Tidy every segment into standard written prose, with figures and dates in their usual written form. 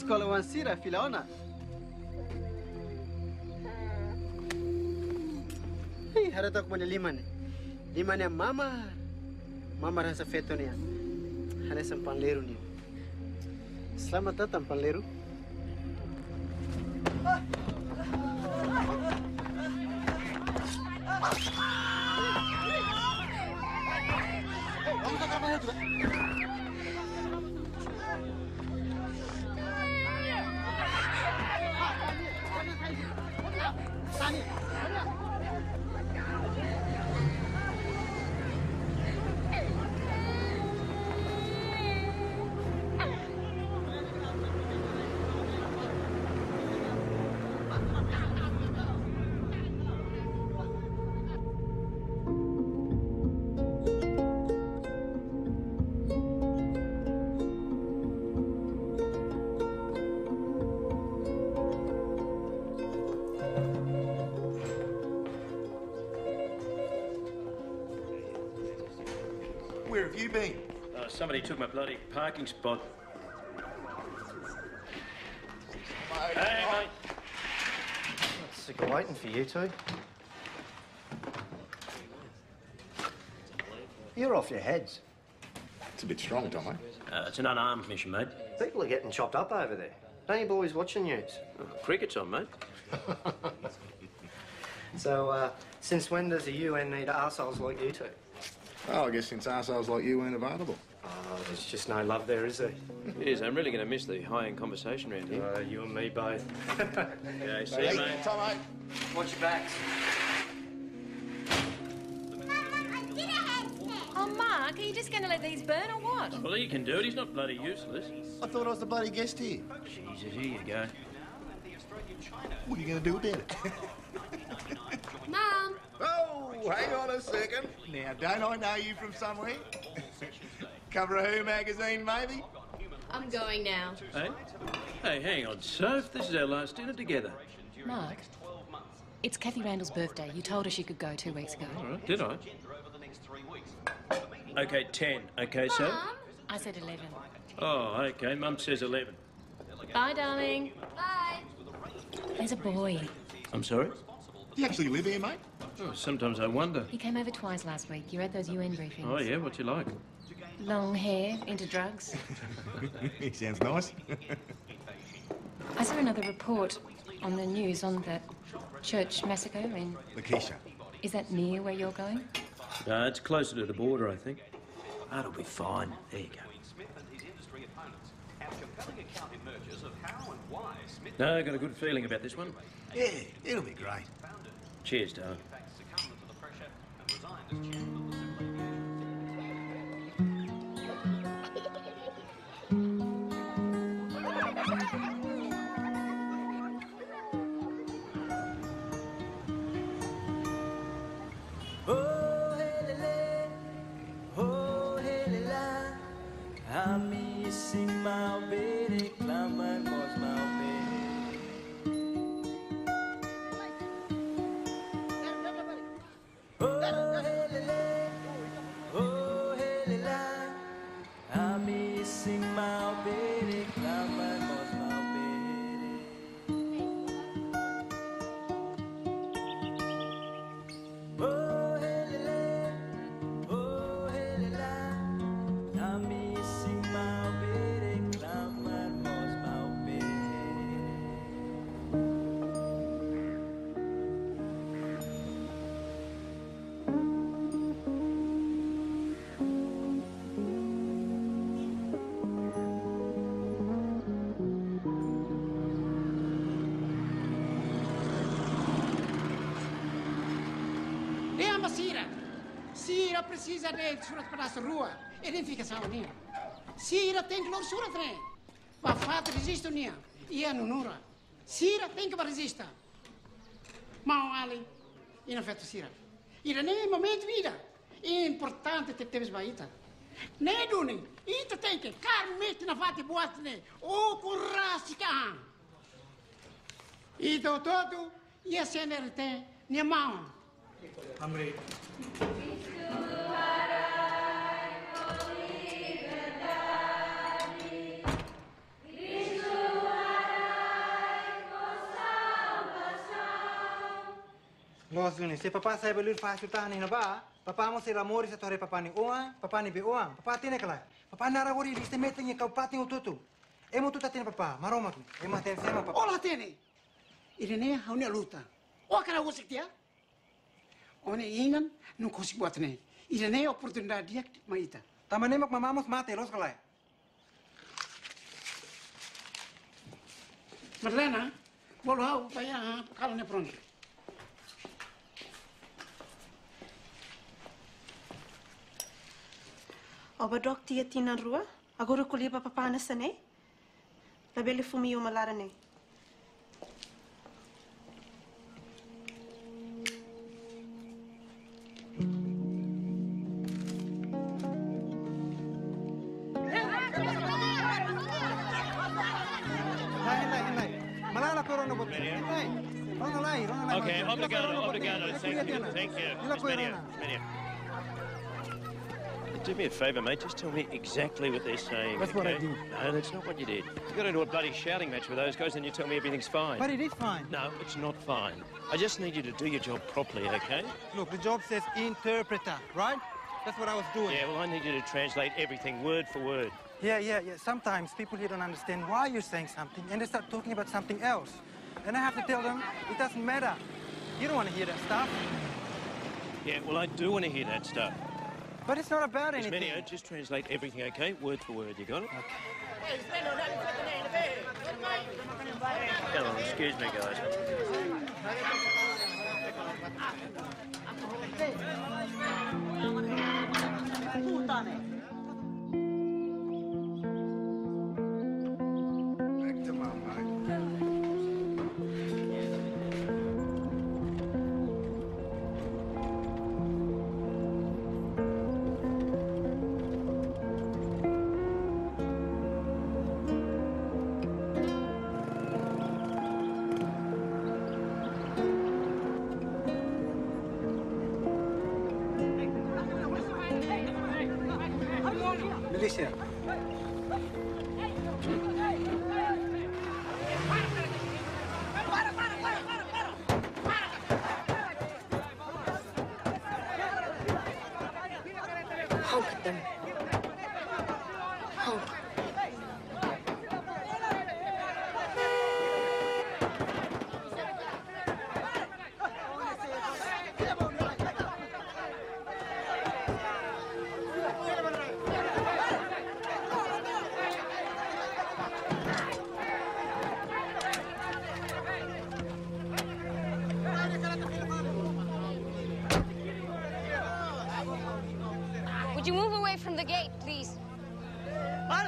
Escola Wansira, Filaona. Hei, harap aku punya liman. Liman yang mama rasa feto ni. Hanya sempan leru ni. Selamat datang, Panleru. Kamu tak apa juga? Where have you been? Somebody took my bloody parking spot. Hey, mate. I'm sick of waiting for you two. You're off your heads. It's a bit strong, Tomo. It's an unarmed mission, mate. People are getting chopped up over there. Don't you boys watch the news? Cricket's on, mate. So, since when does the UN need arseholes like you two? Oh, I guess since arseholes like you weren't available. Oh, there's just no love there, is there? Yes, I'm really going to miss the high-end conversation around here. You and me both. Okay, see you, mate. Tomo. Watch your backs. Oh, Mark, are you just going to let these burn or what? Well, he can do it. He's not bloody useless. I thought I was the bloody guest here. Jesus, here you go. What are you going to do about it? Mum! Oh, hang on a second. Now, don't I know you from somewhere? Cover of Who magazine, maybe? I'm going now. Hey? Hey, hang on, Soph. This is our last dinner together. Mark, it's Kathy Randall's birthday. You told her she could go 2 weeks ago. All right, did I? Okay, 10. Okay, Soph? Mum? I said 11. Oh, okay. Mum says 11. Bye, darling. Bye. There's a boy. I'm sorry? You actually live here, mate? Oh, sometimes I wonder. He came over twice last week. You read those UN briefings. Oh, yeah? What's he like? Long hair, into drugs. He sounds nice. I saw another report on the news on the church massacre in... Lakeisha. Is that near where you're going? No, it's closer to the border, I think. That'll be fine. There you go. No, I got a good feeling about this one. Yeah, it'll be great. Cheers, darling. Sira precisa de surat para a rua. Identificação, nia. Sira tem que ler surat, né? Para fato registro, nia. E a Nunura. Sira tem que resistir. Mau ali. E não feito Sira. E nem momento vida. É importante ter teus baita. Nee, Doening. Ita tem que carmete na fate boate, né? O currasica. E do todo, e a cena tem, minha mão. Amri. Los Juni, se papá saya belur fácil tá nem na ba, papá mo se amor se torre papá ni oa, papá ni be oa, papá tiene kala. Papá nara gori liste metenye kau pating ututu. Emo tu tatin papá, maroma tu. Ema tem sema papá. Olá, tene. Irene, hau ne luta. O cara usik dia. One ingan, não consigo buat ne. Irene, oportunidade dia maita. Tama nemak mamamos mate los kalai. Marlena, bolo hau paya kalau ne pronto. Oba dok tia tina rua, agora colhi para papá nessa né? Labele fumi uma lara né? Malala corona bot. Rona lai. Okay, obrigado. Thank you. Miss Maria. Do me a favour, mate. Just tell me exactly what they're saying. That's okay? what I did. No, that's not what you did. You got into a bloody shouting match with those guys, and you tell me everything's fine. But it is fine. No, it's not fine. I just need you to do your job properly, okay? Look, the job says interpreter, right? That's what I was doing. Yeah, well, I need you to translate everything word for word. Yeah. Sometimes people here don't understand why you're saying something, and they start talking about something else. And I have to tell them, it doesn't matter. You don't want to hear that stuff. Yeah, well, I do want to hear that stuff. But it's not about Miss anything. Maria, just translate everything, okay? Word for word. You got it? Okay. Come on, excuse me, guys. Back to mum, mate. Militia. Honk at them. Honk. Would you move away from the gate, please? All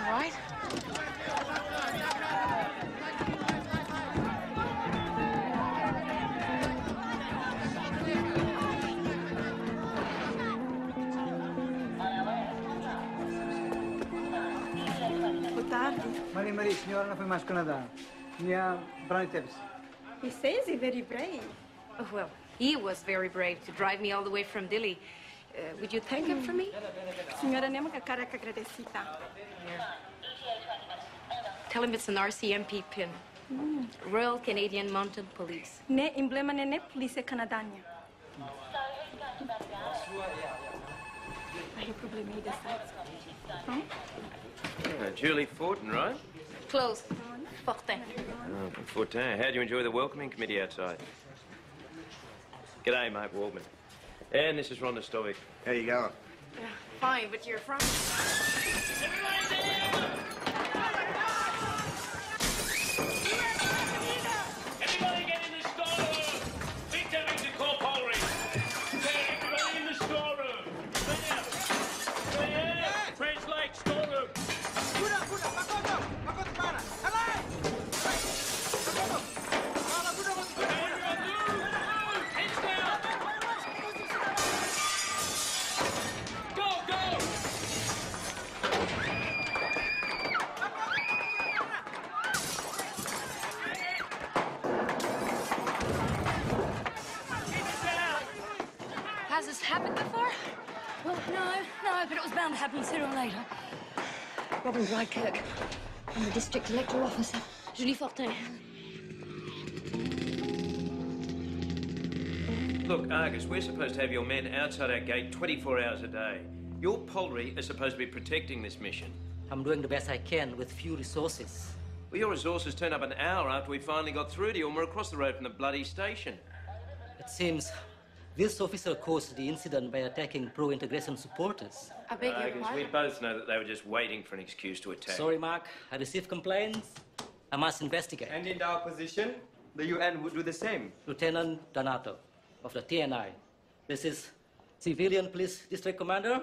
right. Boa tarde. Maria, senhora não foi mais Canadá. Minha Brownie Tebs. He says he's very brave. Oh, well, he was very brave to drive me all the way from Delhi. Would you thank him for me? Senhora nem uma cara que agradecida. Tell him it's an RCMP pin. Royal Canadian Mounted Police. Ne emblema ne polícia canadânia. Hay problema aí dessa. Julie Fortin, right? Close. Fortin. Oh, Fortin. How do you enjoy the welcoming committee outside? G'day, mate, Waldman. And this is Rhonda Stoic. How you going? Fine, but you're from... Everybody get in the storeroom! Big damage to call Polry! Everybody in the storeroom! French Lake storeroom! Has this happened before? Well, no, but it was bound to happen sooner or later. Robin Brydkirk. I'm the district electoral officer. Julie Fortin. Look, Argus, we're supposed to have your men outside our gate 24 hours a day. Your Polry is supposed to be protecting this mission. I'm doing the best I can with few resources. Well, your resources turned up an hour after we finally got through to you and we're across the road from the bloody station. It seems this officer caused the incident by attacking pro-integration supporters. I beg your Argus, we pardon? both know that they were just waiting for an excuse to attack. Sorry, Mark. I received complaints. I must investigate. And in our position, the UN would do the same. Lieutenant Donato of the TNI. This is Civilian Police District Commander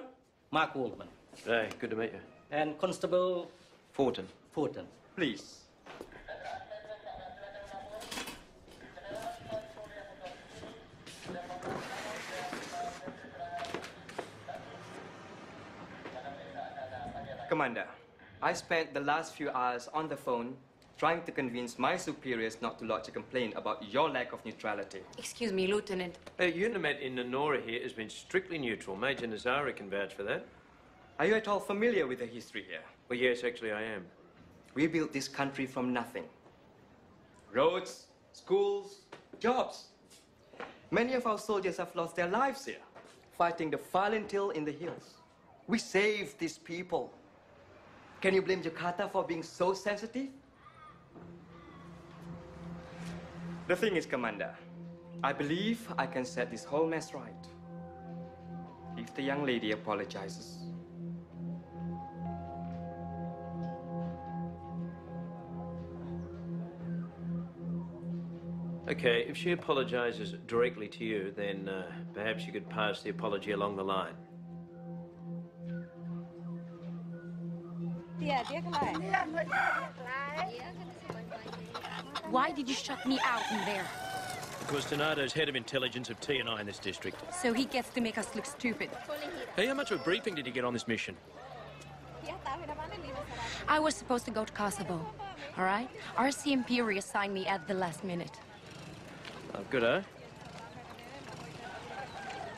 Mark Waldman. Hey, good to meet you. And Constable Fortin. Fortin. Please. Commander, I spent the last few hours on the phone trying to convince my superiors not to lodge a complaint about your lack of neutrality. Excuse me, Lieutenant. Unimet in Nunura here has been strictly neutral. Major Nazari can vouch for that. Are you at all familiar with the history here? Well, yes, actually I am. We built this country from nothing. Roads, schools, jobs. Many of our soldiers have lost their lives here, fighting the violent hill in the hills. We saved these people. Can you blame Jakarta for being so sensitive? The thing is, Commander, I believe I can set this whole mess right if the young lady apologizes. Okay, if she apologizes directly to you, then perhaps you could pass the apology along the line. Why did you shut me out in there? Because Donato's head of intelligence of TNI in this district. So he gets to make us look stupid. Hey, how much of a briefing did you get on this mission? I was supposed to go to Kosovo, all right? RCMP reassigned me at the last minute. Oh, good, eh?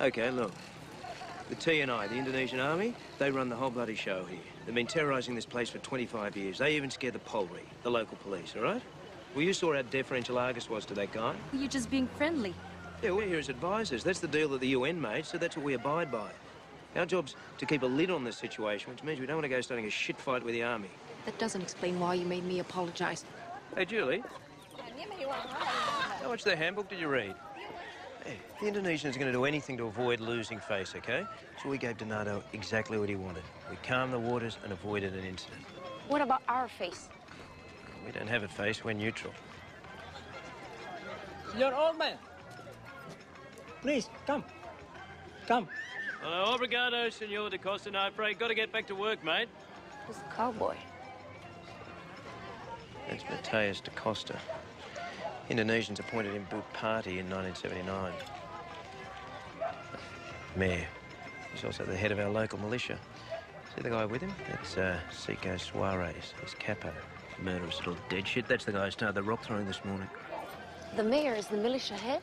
Okay, look. The TNI, the Indonesian army, they run the whole bloody show here. They've been terrorizing this place for 25 years. They even scared the Polry, the local police, all right? Well, you saw how deferential Argus was to that guy. You're just being friendly. Yeah, we're here as advisors. That's the deal that the UN made, so that's what we abide by. Our job's to keep a lid on this situation, which means we don't want to go starting a shit fight with the army. That doesn't explain why you made me apologize. Hey, Julie. How much of the handbook did you read? Hey, the Indonesians are going to do anything to avoid losing face, okay? So we gave Donato exactly what he wanted. We calmed the waters and avoided an incident. What about our face? We don't have a face, we're neutral. Your old man. Please, come. Come. Obrigado, Senor de Costa Nofre. Got to get back to work, mate. Who's the cowboy? That's Mateus da Costa. Indonesians appointed him boot party in 1979. Mayor. He's also the head of our local militia. See the guy with him? That's Seco Suarez. He's capo. Murderous little dead shit. That's the guy who started the rock throwing this morning. The mayor is the militia head?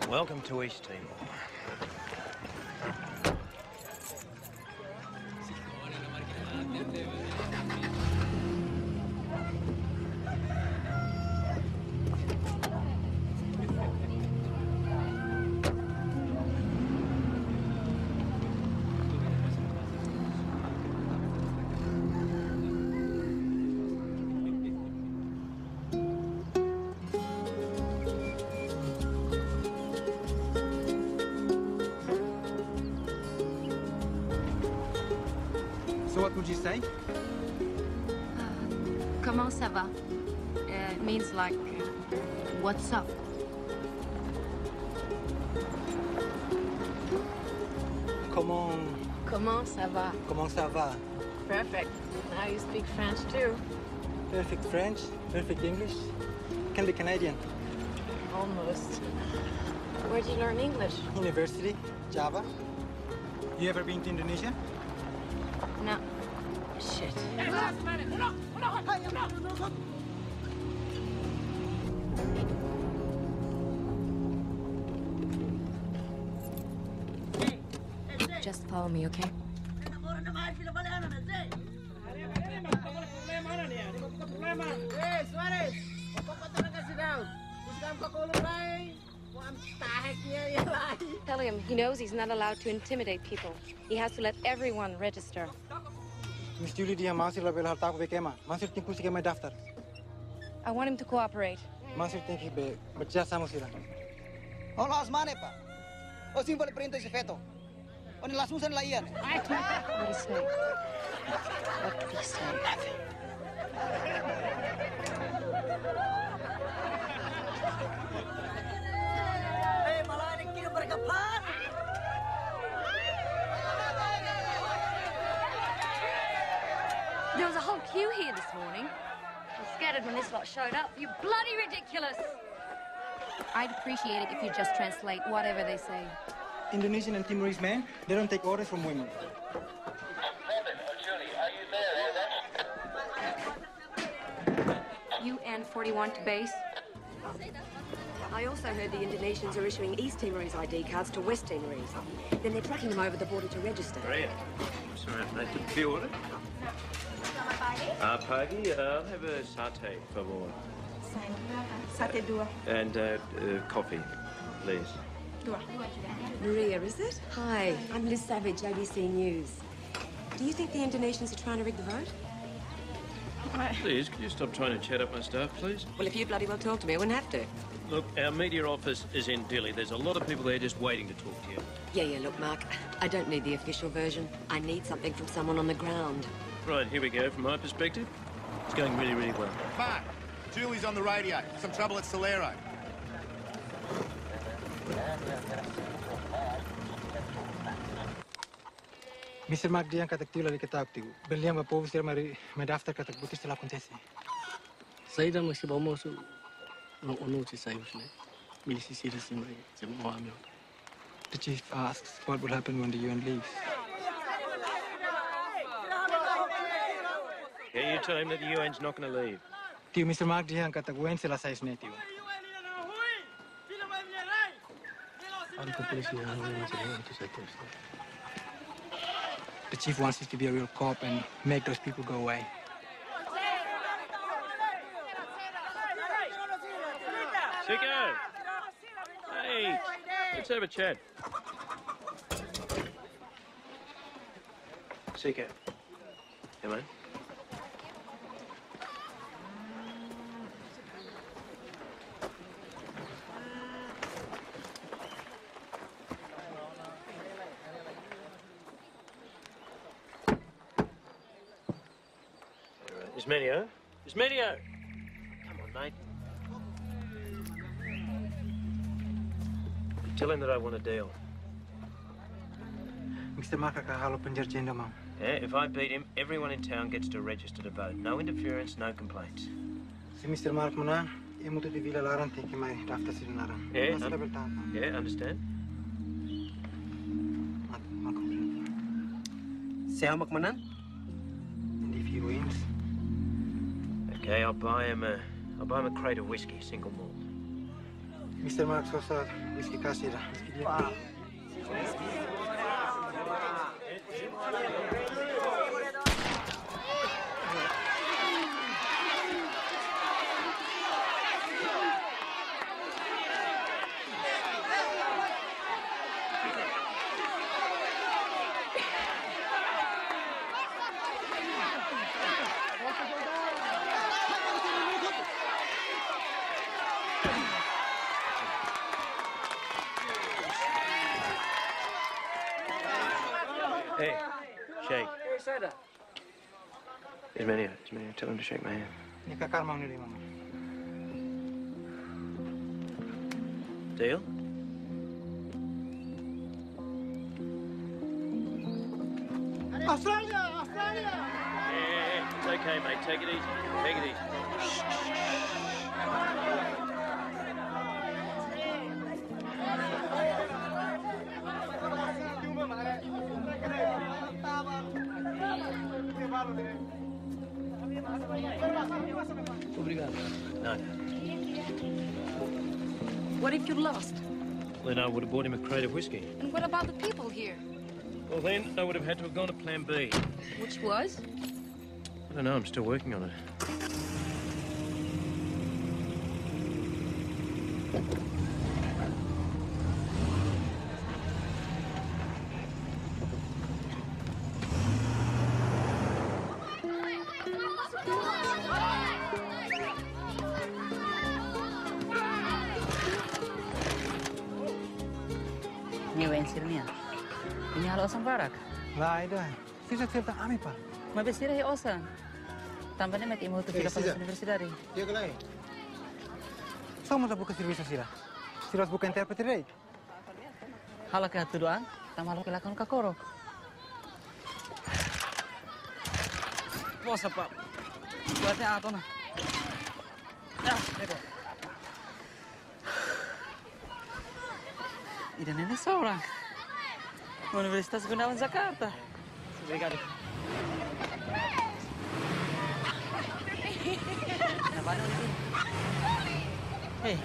Welcome to East Timor. So what would you say? Comment ça va? It means like, what's up? Comment ça va? Comment ça va? Perfect. Now you speak French too. Perfect French, perfect English. Can be Canadian. Almost. Where'd you learn English? University, Java. You ever been to Indonesia? No. Shit. Just follow me, okay? Tell him he knows he's not allowed to intimidate people. He has to let everyone register. Miss Julie dia masih label harta aku bekema. Masih tingku sih kemai daftar. I want him to cooperate. Masih tingki be berjasa musira. Hola, asmane pa. O simple perintah si feto. O nilasusan la iyan. What did he say? What did he say? Hey, malah ini kira berkapan. There was a whole queue here this morning. I was scared when this lot showed up. You bloody ridiculous! I'd appreciate it if you just translate whatever they say. Indonesian and Timorese men, they don't take orders from women. You and 41 to base? I also heard the Indonesians are issuing East Timorese ID cards to West Timorese. Then they're trucking them over the border to register. Maria, I'm sorry I've made the order. Pagi, I'll have a satay, for favor. Sate dua. And coffee, please. Dua. Maria, is it? Hi, I'm Liz Savage, ABC News. Do you think the Indonesians are trying to rig the vote? Please, could you stop trying to chat up my staff, please? Well, if you bloody well talk to me, I wouldn't have to. Look, our media office is in Dili. There's a lot of people there just waiting to talk to you. Yeah, look, Mark, I don't need the official version. I need something from someone on the ground. Right, here we go. From my perspective, it's going really, really well. Mark, Julie's on the radio. Some trouble at Solero. Mr. Mark dia katak tila li katak tiu. Beliau ma povis dia mari daftar katak butis telah kontesi. Saya dah masih bawa masuk ono si saya usne. Milisi sira si mai jam awam. The chief asks what will happen when the UN leaves. Yeah, you tell him that the UN's not going to leave. Tiu Mr. Mark dia katak UN selesai sne tiu. Ada kepolisi yang menjelaskan itu saya terus. The chief wants us to be a real cop and make those people go away. Sicko! Hey, let's have a chat. Sicko. Come on. Ismenio! Come on, mate. Tell him that I want a deal. Mr. Mark kakahalo penjerjenda mau. Yeah, if I beat him, everyone in town gets to register to vote. No interference, no complaints. Si Mr. Mark menang, ia mutu di vila larang tiki mai daftar si larang. Yeah, understand? Siapa mak menang? And if he wins, okay, I'll buy him a crate of whiskey, single malt. Mr. Mark sosa whiskey kasih dah. Whiskey dia. Wow. Hey, Shake. Ismail, tell him to shake my hand. Ni kakak mau ni mama. Deal? Australia! Yeah, it's okay, mate. Take it easy. Take it easy. Obrigado. No. What if you're lost? Then I would have bought him a crate of whiskey. And what about the people here? Well, then I would have had to have gone to plan B. Which was? I don't know. I'm still working on it. New Ensilnia. Ini halo sang barak. Lah, ida. Sisa cerita ami pa. Mabes sira osa. Tambahnya mek imo tu Eh, pila Sisa. pada universidade. Dia ke lain. Sama buka servisa sira. Sira buka interpreter rei. Hala ka tuduan, tamalo ka lakon ka koro. Bosa pa. Buatnya ato na. Ito. Ida nene seorang. Universitas Gunawan Jakarta. Obrigado. Nabana ulit bin. Hey.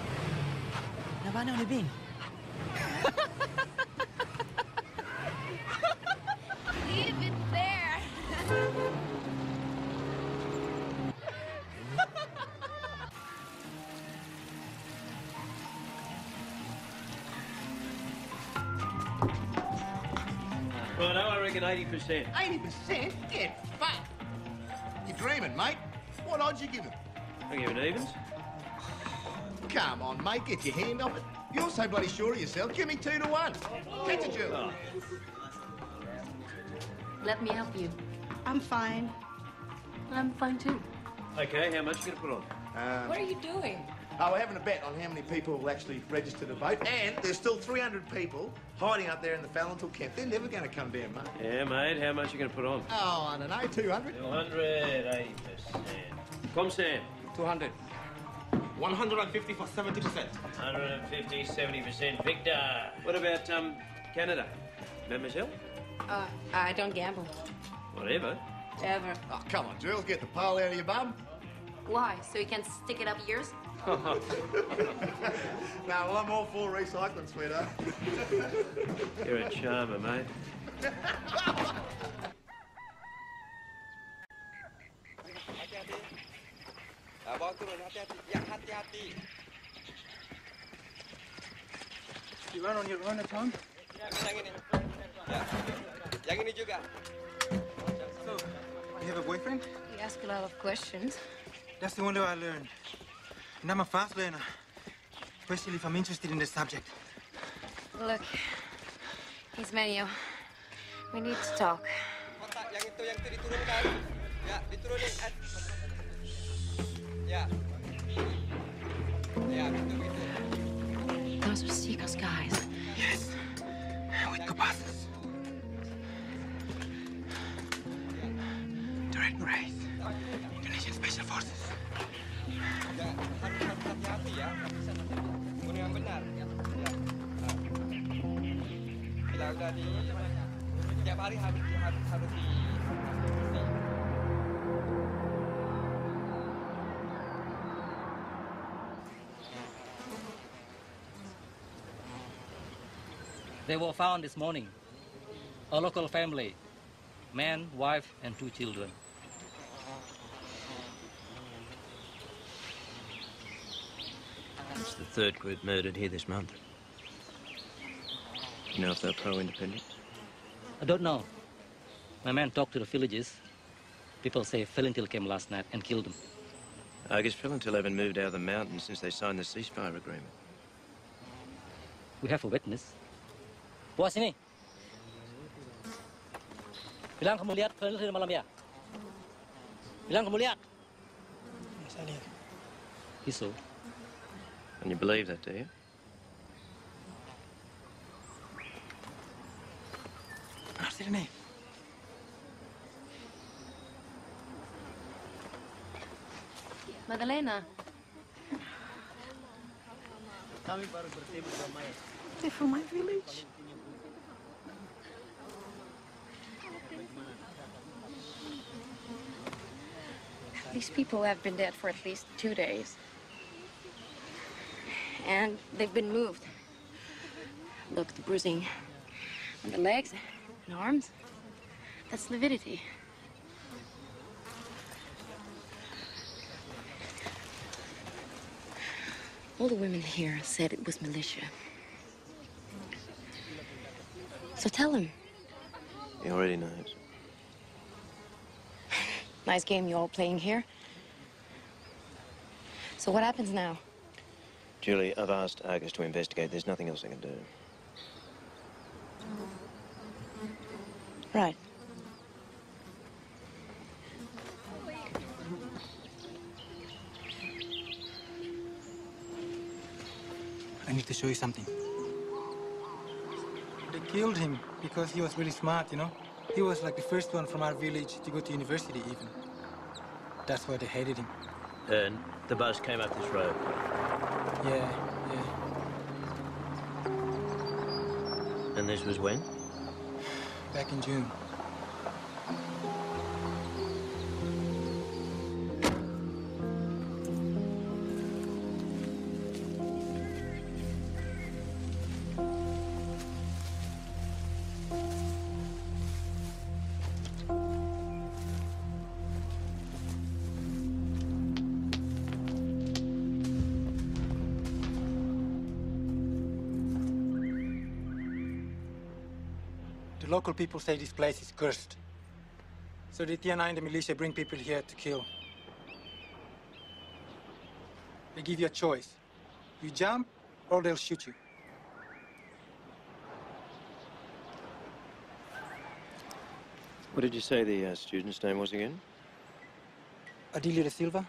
Nabana ulit bin. Leave it there. Right, I reckon 80%. 80%? Get fucked. You're dreaming, mate. What odds you give him? I give it evens. Come on, mate, get your hand off it. You're so bloody sure of yourself. Give me 2 to 1. Catch a Jill. Let me help you. I'm fine. I'm fine too. Okay, how much you gonna put on? What are you doing? Oh, we're having a bet on how many people will actually register to vote. And there's still 300 people hiding up there in the Fallental camp. They're never going to come down, mate. Yeah, mate, how much you gonna put on? Oh, I don't know, 200. 200, 80%. Come, Sam. 200. 150 for 70%. 150, 70%. Victor. What about, Canada? Mademoiselle? I don't gamble. Whatever. Ever. Oh, come on, Jules, get the pole out of your bum. Why? So you can stick it up yours? No, well, I'm all for recycling, sweetheart. You're a charmer, mate. Bawa turun, hati-hati. Yang hati-hati. You run on your own, Tom? Yang ini. Ya. Yang ini juga. So, you have a boyfriend? You ask a lot of questions. That's the only way I learned. And I'm a fast learner, especially if I'm interested in the subject. Look, Ismail, we need to talk. Kotak yang itu diturunkan. Ya, diturunin. Ya. Ya, gitu. Those are Seagull's guys. Yes, with Kopassus. Direct race, Indonesian Special Forces. Ya, hati-hati ya. Guna yang benar. Ya. Bila udah tiap hari harus di. They were found this morning. A local family, man, wife, and 2 children. It's the 3rd group murdered here this month. You know if they're pro-independent? I don't know. My man talked to the villagers. People say Valentil came last night and killed them. I guess Valentil haven't moved out of the mountains since they signed the ceasefire agreement. We have a witness. Puas sini. Bilang kamu lihat Valentil malam ya? Bilang kamu lihat. Saya lihat. He saw. And you believe that, do you? Sini nih. Madalena. Kami baru bertemu sama Maya. They're from my village. These people have been dead for at least 2 days. And they've been moved. Look, the bruising on the legs and arms. That's lividity. All the women here said it was militia. So tell him. He already knows. Nice game you all playing here. So what happens now? Julie, I've asked Argus to investigate. There's nothing else I can do. Right. I need to show you something. They killed him because he was really smart, you know? He was like the first one from our village to go to university even. That's why they hated him. And the bus came up this road. Yeah. And this was when? Back in June. The local people say this place is cursed. So the TNI and the militia bring people here to kill. They give you a choice. You jump, or they'll shoot you. What did you say the student's name was again? Adelia da Silva.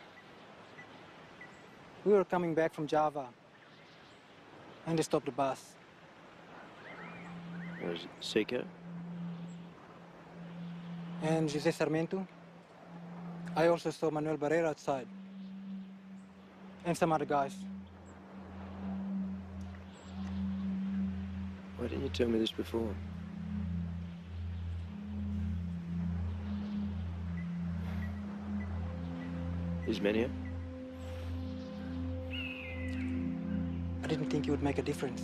We were coming back from Java, and they stopped the bus. Was it Seiko? And Jose Sarmiento. I also saw Manuel Barrera outside. And some other guys. Why didn't you tell me this before? Is Menia? I didn't think it would make a difference.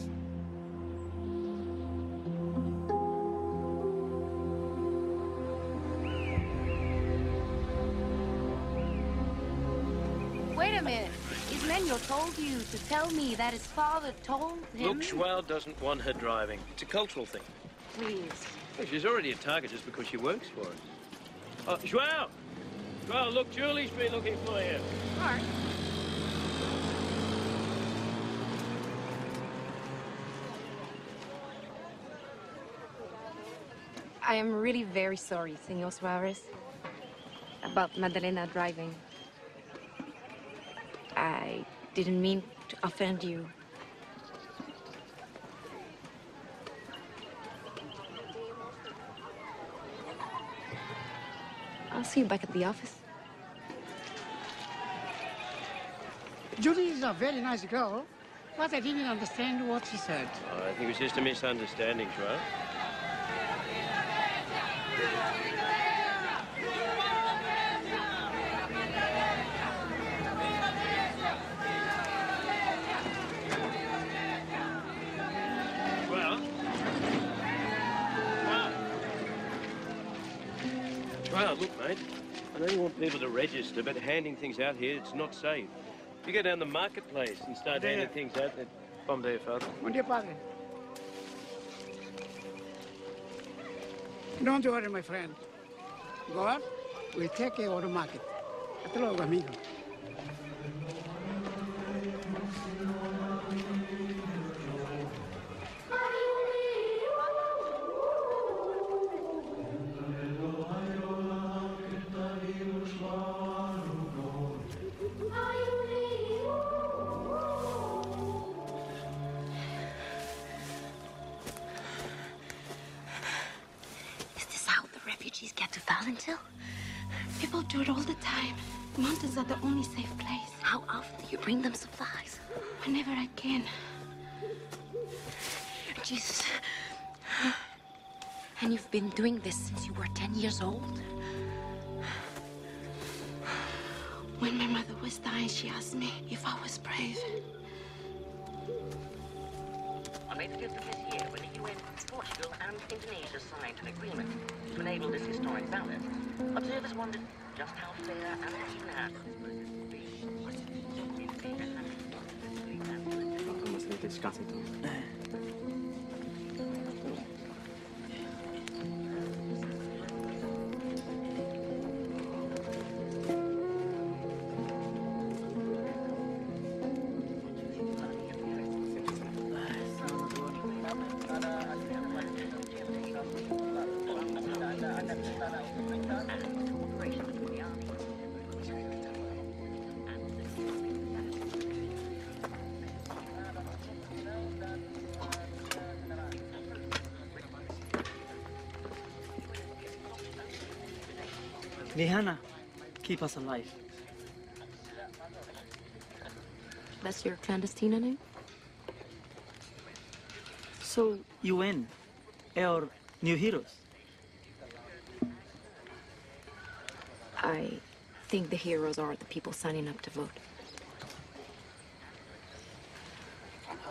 Wait a minute. Ismanuel told you to tell me that his father told him... Look, Joao doesn't want her driving. It's a cultural thing. Please. Well, she's already a target just because she works for us. Oh, Joao! Joao, look, Julie's been looking for you. Mark. I am really very sorry, Senor Suarez, about Madalena driving. I didn't mean to offend you. I'll see you back at the office. Julie is a very nice girl, but I didn't understand what she said. Oh, I think it was just a misunderstanding, Joao. Well, look, mate, I know you want people to register, but handing things out here, it's not safe. If you go down the marketplace and start handing things out, then... Bom dia, Father. Bom dia, Padre. Don't worry, my friend. God will take care of the market. Hasta luego, amigo. back to Valentil? People do it all the time. The mountains are the only safe place. How often do you bring them supplies? Whenever I can. Jesus. And you've been doing this since you were 10 years old? When my mother was dying, she asked me if I was brave. On May the 5th of this year, when the UN, Portugal, and Indonesia signed an agreement to enable this historic ballot, observers wondered just how fair and even-handed this process would be. Lihana, keep us alive. That's your clandestina name? So, UN, our new heroes. I think the heroes are the people signing up to vote.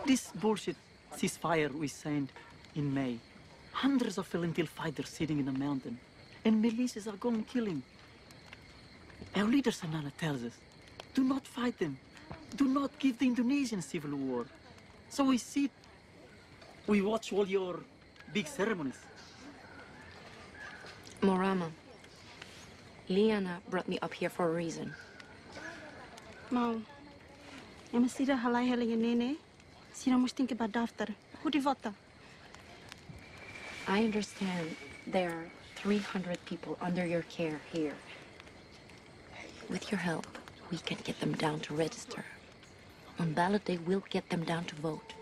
This bullshit ceasefire we signed in May. Hundreds of Valentil fighters sitting in a mountain, and militias are going killing. Our leader Sanana tells us, do not fight them. Do not give the Indonesian civil war. So we sit, we watch all your big ceremonies. Morama, Liana brought me up here for a reason. Mau, eu masira halai halinga nene, sira must think about daftar. Who devota? I understand there are 300 people under your care here. With your help, we can get them down to register. On ballot day, we'll get them down to vote.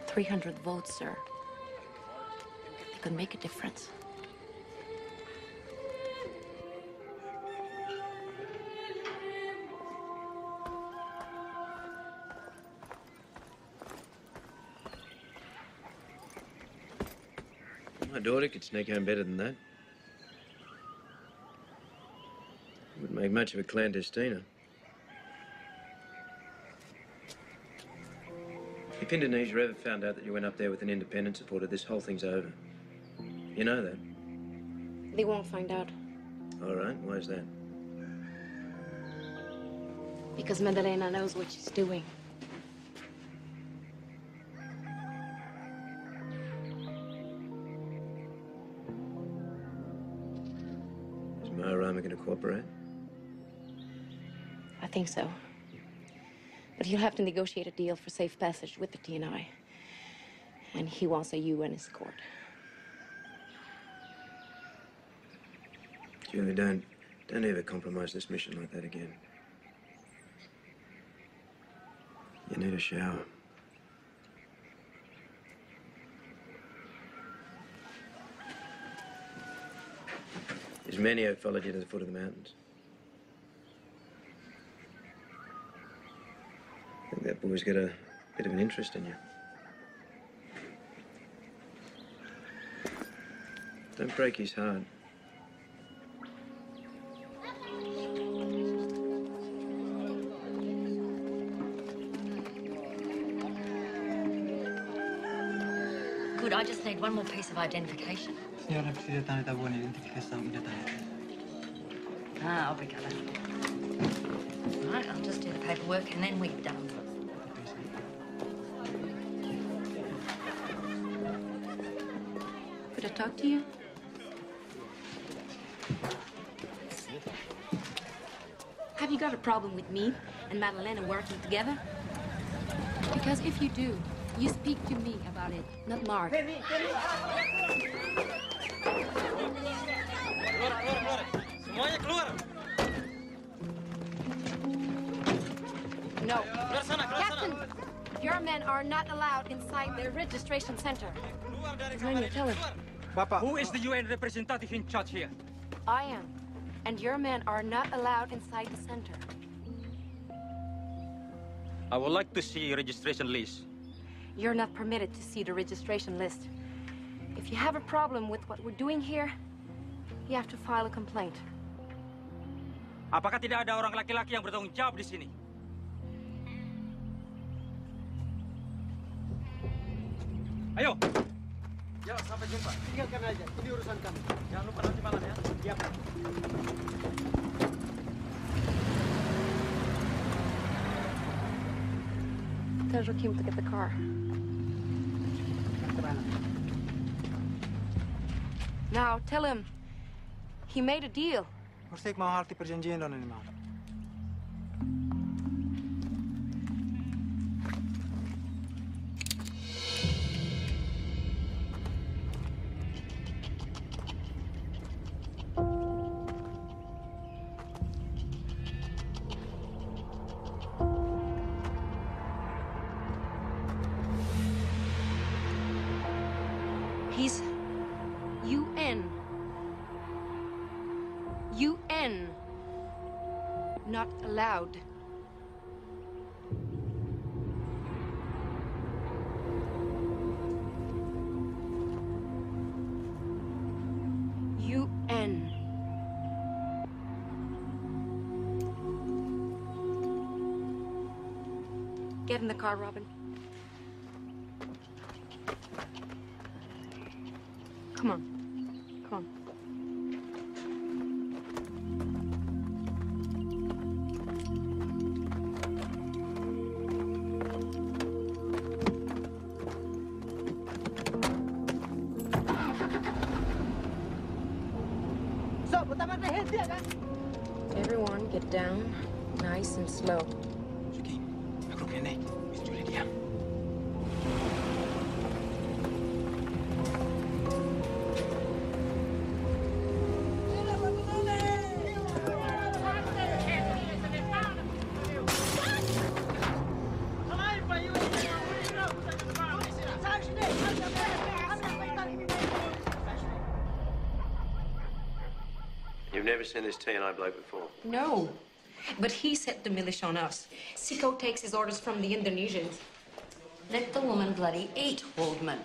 300 votes, sir. They could make a difference. My daughter could sneak home better than that. Wouldn't make much of a clandestina. If Indonesia ever found out that you went up there with an independent supporter, this whole thing's over. You know that? They won't find out. All right, why is that? Because Madalena knows what she's doing. Is Maharama going to cooperate? I think so. But he'll have to negotiate a deal for safe passage with the TNI. And he wants a UN escort. Julie, don't ever compromise this mission like that again. You need a shower. Ismenio followed you to the foot of the mountains. I think that boy's got a bit of an interest in you. Don't break his heart. Good, I just need one more piece of identification. Señora, precisa tanta buena identificação imediatamente. Ah, obrigada. Right, I'll just do the paperwork and then we're done. Could I talk to you? Have you got a problem with me and Madalena working together? Because if you do, you speak to me about it, not Mark. Semuanya keluar. No. Captain, your men are not allowed inside the registration center. Tell him. Papa. Who is the UN representative in charge here? I am. And your men are not allowed inside the center. I would like to see a registration list. You're not permitted to see the registration list. If you have a problem with what we're doing here, you have to file a complaint. Apakah tidak ada orang laki-laki yang bertanggung jawab di sini? Ayo. Ya, sampai jumpa. Tinggalkan aja. Ini urusan kami. Jangan lupa nanti malam ya. Ya, Pak. Tell Joaquim to get the car. Now, tell him he made a deal. Harus mau hati perjanjian dan ini mau. He's UN. UN. Not allowed. UN. Get in the car, Robin. Come on. Come on. Everyone get down, nice and slow. Aku kena Julie diam. You've never seen this T&I bloke before? No, but he set the militia on us. Siko takes his orders from the Indonesians. Let the woman bloody eat, Waldman.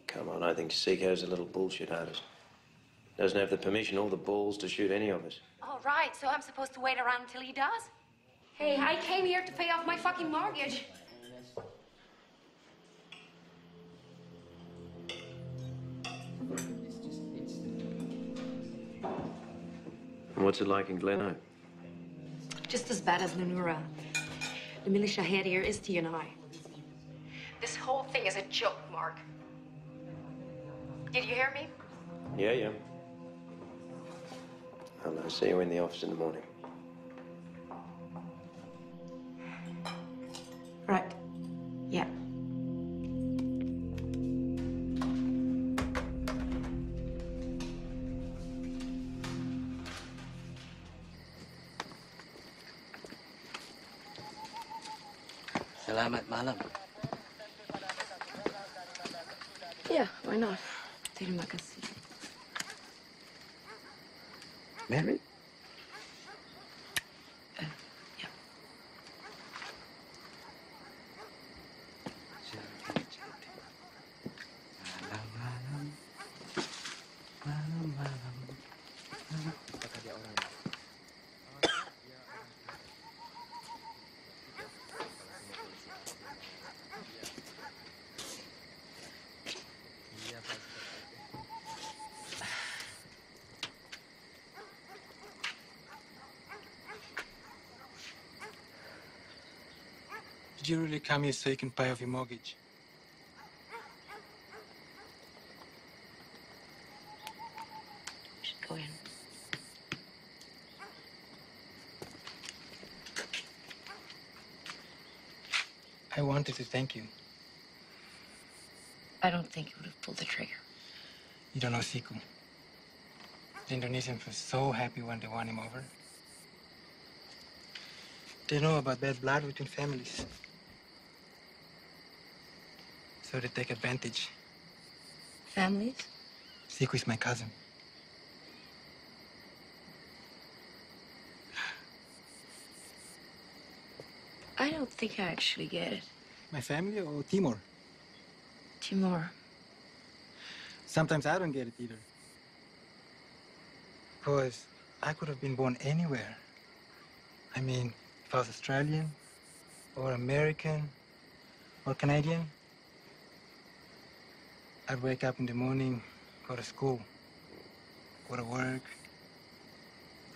Come on, I think Seiko's a little bullshit artist. Doesn't have the permission or the balls to shoot any of us. All right, so I'm supposed to wait around until he does? Hey, I came here to pay off my fucking mortgage. And what's it like in Glen? Just as bad as Nunura. The militia head here is T&I. This whole thing is a joke, Mark. Did you hear me? Yeah. I'll see you in the office in the morning. Right. Yeah. Selamat malam. Yeah, why not? Terima kasih. Married? Yeah. Did you really come here so you can pay off your mortgage? You should go in. I wanted to thank you. I don't think you would have pulled the trigger. You don't know Siku. The Indonesians were so happy when they won him over. They know about bad blood between families. So they take advantage. Families? Siku is my cousin. I don't think I actually get it. My family or Timor? Timor. Sometimes I don't get it either. Because I could have been born anywhere. I mean, if I was Australian, or American, or Canadian, I'd wake up in the morning, go to school, go to work.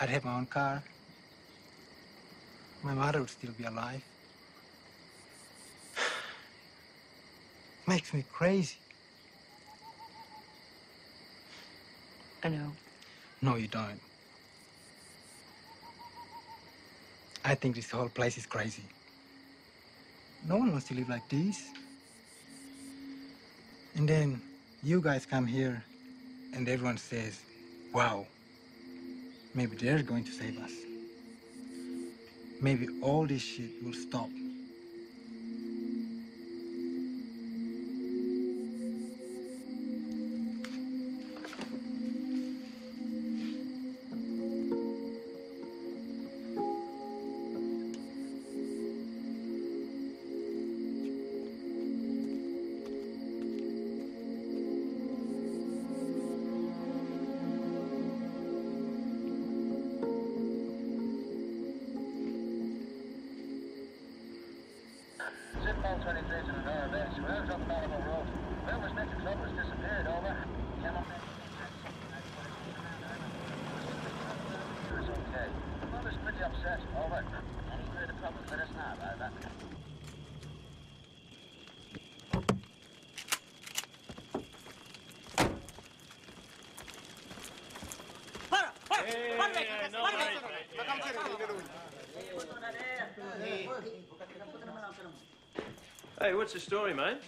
I'd have my own car. My mother would still be alive. Makes me crazy. I know. No, you don't. I think this whole place is crazy. No one wants to live like this. And then you guys come here and everyone says, wow, maybe they're going to save us. Maybe all this shit will stop. Zipline 23 to the Nunura base. Road's up Malamo Road. Whoever's meant to club has disappeared, over. Cannot make it's okay. The mother's pretty upset, over. Any further problems, let us know, over. Hey, what's the story, mate?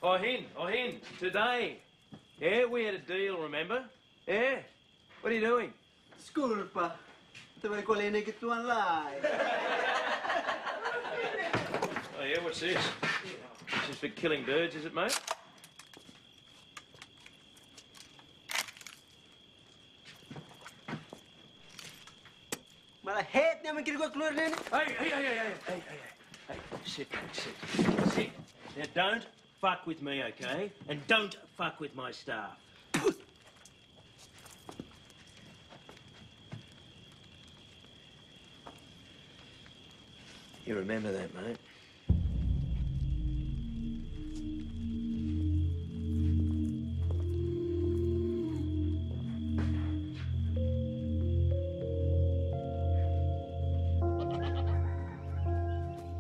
Hin, today. Yeah, we had a deal, remember? Yeah. What are you doing? School, pa. Ito ba ko lene kituan lai? Oh, yeah, what's this? This is for killing birds, is it, mate? Malah head naman kiri ko keluar lene. Hey, sit. Now, don't fuck with me, okay? And don't fuck with my staff. You remember that, mate?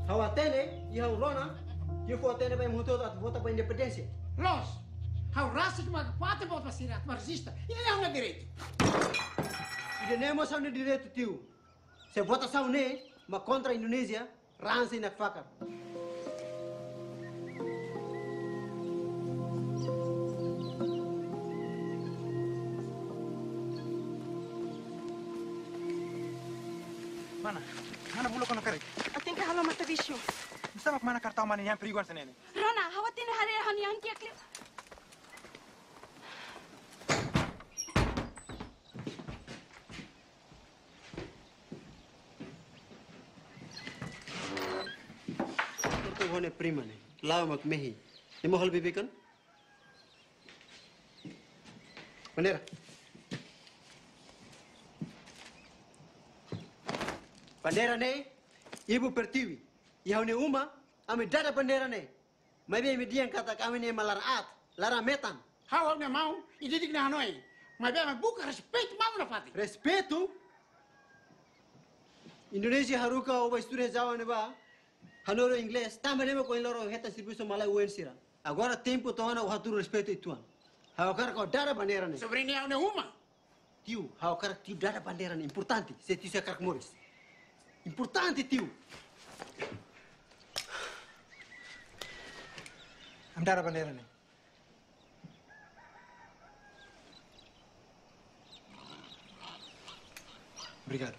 Hau atene, e hau rona, e eu atene vai muito a volta para a independência. Los, hau raça que uma quatro volta para ser mas resista. E não é direito. E nem mo sabe direito tio. Se votação ne, mas contra a Indonésia, rança e na faca. Mana bulu kono kare? Ating kahalo mata visyo. Sama mana kartau mana yang periguan senene? Rona, hawatin hari hani yang kiakli. Itu hone prima ne. Lau mak mehi. Nemo hal bibikan? Bandera. Bandera ne, ibu pertiwi. Iau ne uma, ame dada bandera ne. Maybe ame dian kata kami ne malaraat, lara metan. Hau ne mau, ididik na Hanoi. Mas bem, buka respeito mau na fati. Respeito? Indonesia haruka oba student jawa ne ba. Hanoro inglês, também lembra com ele reta serviço malai uensira. Agora tempo toana o haturo respeito ituan. Hau cara kau dada bandera ne. Sobrinho hau ne uma. Tio, hau cara tio dada bandera ne importante. Se tio se karak moris. Importante tio. Am dada bandera ne. Obrigado.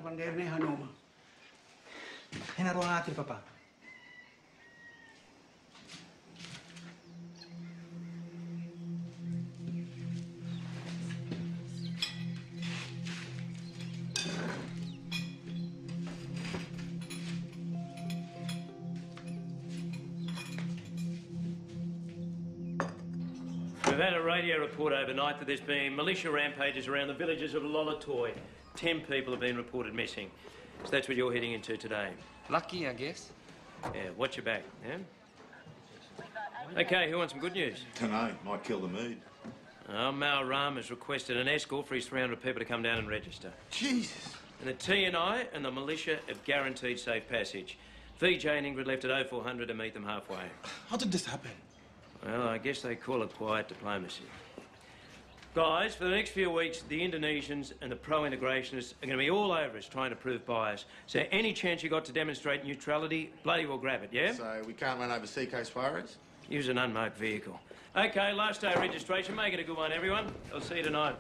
panderne Hanuma. Hina ruang atir, Papa. We've had a radio report overnight that there's been militia rampages around the villages of Lolatoy. 10 people have been reported missing. So that's what you're heading into today. Lucky, I guess. Yeah, watch your back, yeah? Okay, who wants some good news? Dunno, might kill the mood. Mal Ram has requested an escort for his 300 people to come down and register. Jesus. And the TNI and the militia have guaranteed safe passage. VJ and Ingrid left at 0400 to meet them halfway. How did this happen? Well, I guess they call it quiet diplomacy. Guys, for the next few weeks, the Indonesians and the pro-integrationists are going to be all over us trying to prove bias. So any chance you got to demonstrate neutrality, bloody well grab it, yeah? So we can't run over Seacoast Suarez? Use an unmarked vehicle. OK, last day of registration. Make it a good one, everyone. I'll see you tonight.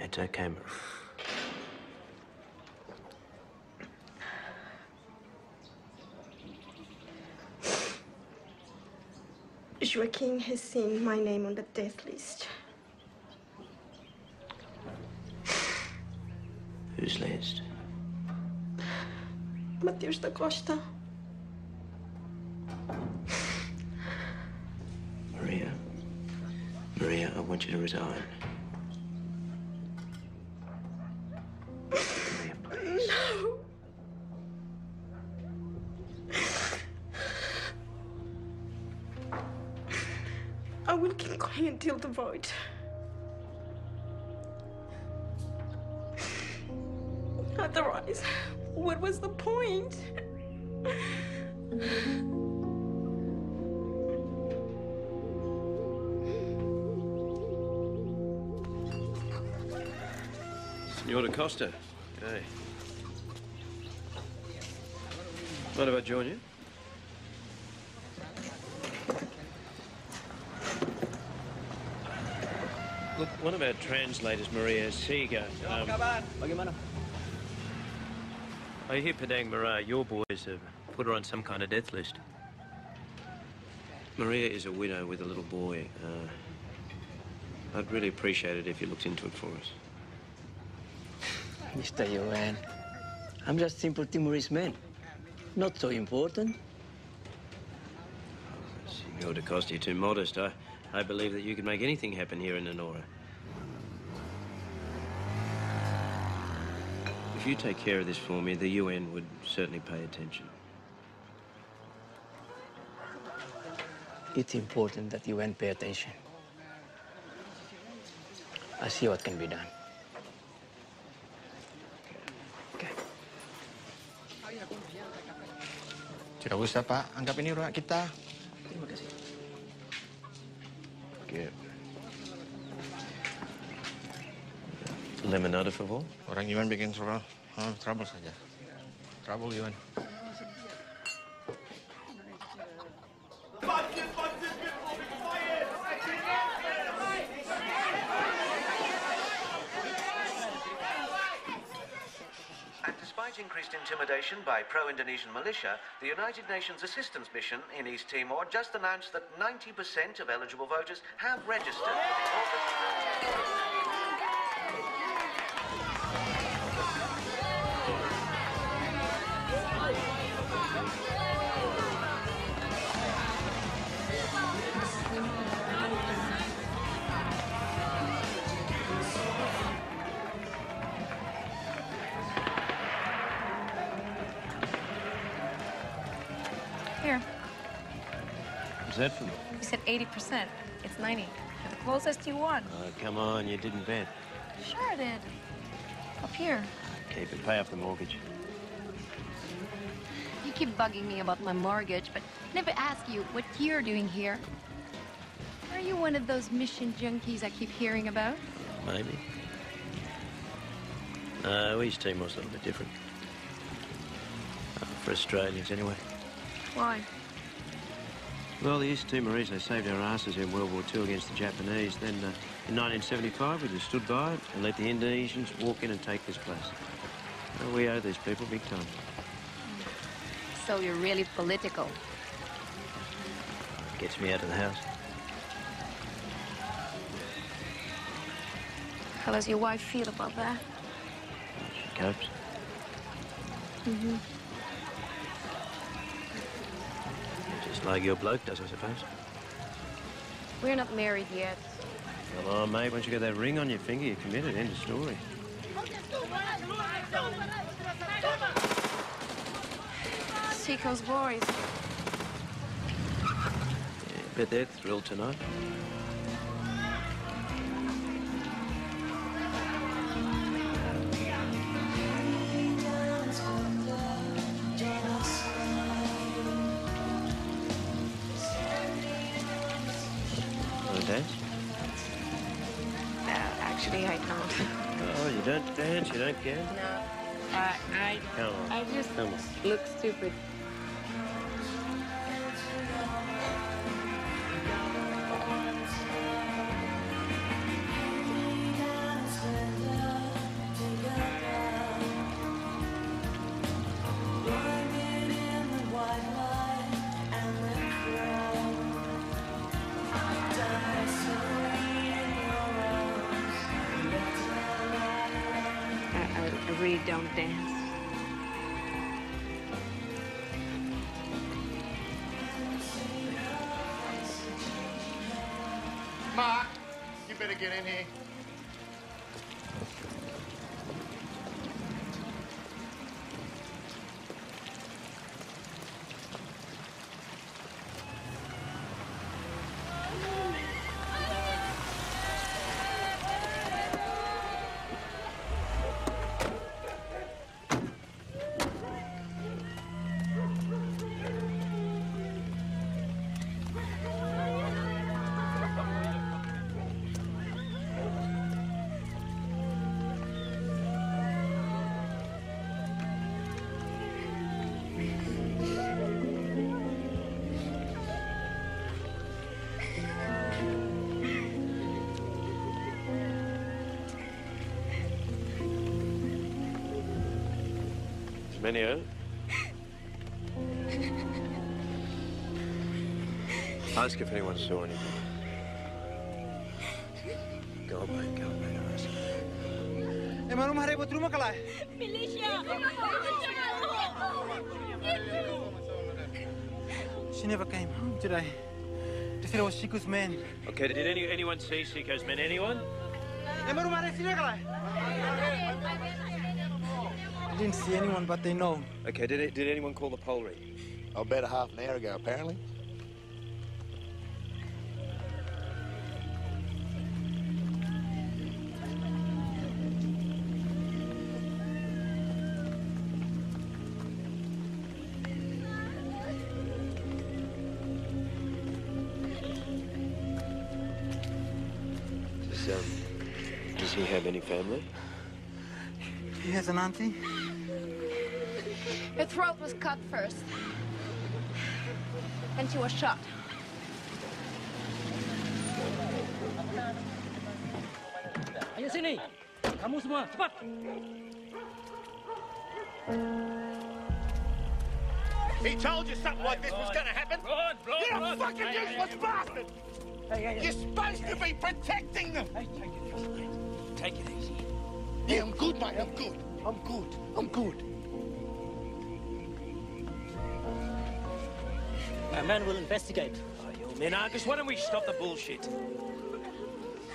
It's okay, Marie. Joaquin has seen my name on the death list. Whose list? Mateus da Costa. Maria, I want you to resign. No. I will keep going until the vote. Otherwise, what was the point? Senor da Costa. G'day. Mind if I join you? Look, one of our translators, Maria Siga. Bagaimana? I hear Padang Mara, your boys have put her on some kind of death list. Maria is a widow with a little boy. I'd really appreciate it if you looked into it for us. Mr. Yuan, I'm just simple Timorese man. Not so important. Senor da Costa, you're too modest. I believe that you can make anything happen here in Nunura. If you take care of this for me, the UN would certainly pay attention. It's important that UN pay attention. I see what can be done. Tidak usah, Pak. Anggap ini rumah kita. Terima kasih. Yeah. Lemonade, for favor? Orang Yuan bikin trouble saja. Trouble Yuan. Despite increased intimidation by pro-Indonesian militia, the United Nations Assistance Mission in East Timor just announced that 90% of eligible voters have registered for the August... Here. What's that for? You said 80%. It's 90. The closest you won. Oh, come on, you didn't bet. Sure I did. Up here. Keep it, pay off the mortgage. You keep bugging me about my mortgage, but never ask you what you're doing here. Are you one of those mission junkies I keep hearing about? Maybe. No, East Timor's a little bit different. For Australians, anyway. Why? Well, the East Timorese, they saved our asses in World War II against the Japanese. Then, in 1975, we just stood by it and let the Indonesians walk in and take this place. Well, we owe these people big time. So you're really political. Gets me out of the house. How does your wife feel about that? She copes. Mm-hmm. Just like your bloke does, I suppose. We're not married yet. Come on, mate. Once you get that ring on your finger, you're committed. End of story. Seacoast boys. Yeah, bet they're thrilled tonight. Want to dance? Actually, I can't. Oh, you don't dance? You don't care? No. Come on. I just Come on. look stupid. I really don't dance. Mark, you better get in here. Minio. Ask if anyone saw anything. Go on, mate. Go on, mate. Ask. Emang rumah ribut rumah kalai? Militia! She never came home today. They said it was Shiku's men. Okay, did anyone see Seacoast men? Anyone? Emang rumah ribut sini kalai? I didn't see anyone, but they know. Okay, did anyone call the Polri? About a half an hour ago, apparently. Does he have any family? He has an auntie. Her throat was cut first. And she was shot. Ayo sini. Kamu semua, cepat. He told you something like this was going to happen. Run, You're a fucking useless bastard. You're supposed to be protecting them. Hey, take it easy, mate. Take it easy. Yeah, I'm good, mate. I'm good. I'm good. I'm good. A man will investigate. Oh, you men, Argus, why don't we stop the bullshit?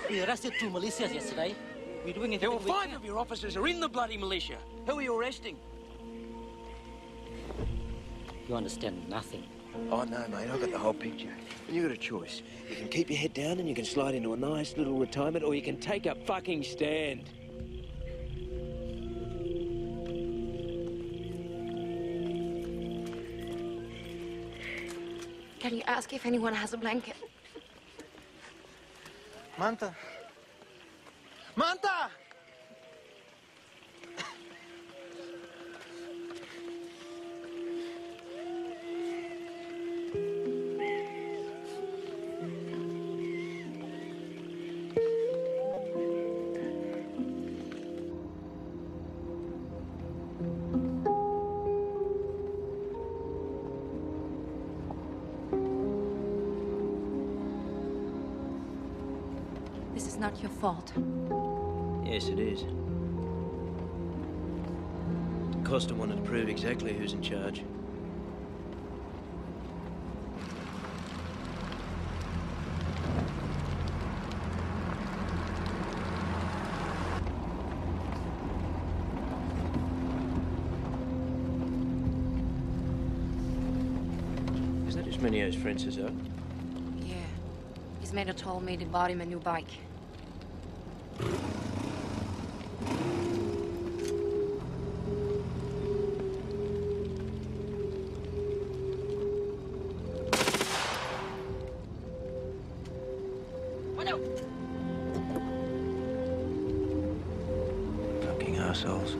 We arrested 2 militias yesterday. We're doing There everything were we 5 can. of your officers are in the bloody militia. Who are you arresting? You understand nothing. Oh, no, mate, I've got the whole picture. And you've got a choice. You can keep your head down and you can slide into a nice little retirement, or you can take a fucking stand. Can you ask if anyone has a blanket? Manta. Manta! This is not your fault. Yes, it is. Costa wanted to prove exactly who's in charge. Is that Ismenio's friend, Cesar? Yeah. Ismena told me they bought him a new bike. Fucking assholes.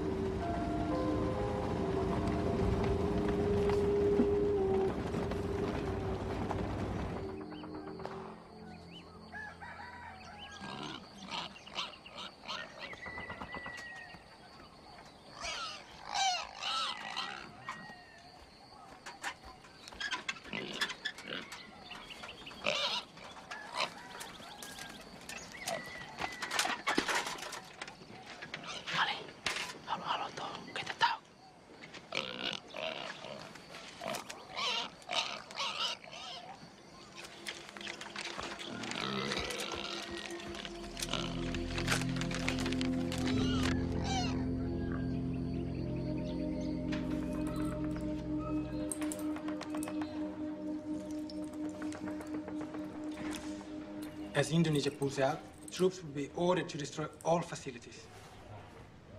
As Indonesia pulls out, troops will be ordered to destroy all facilities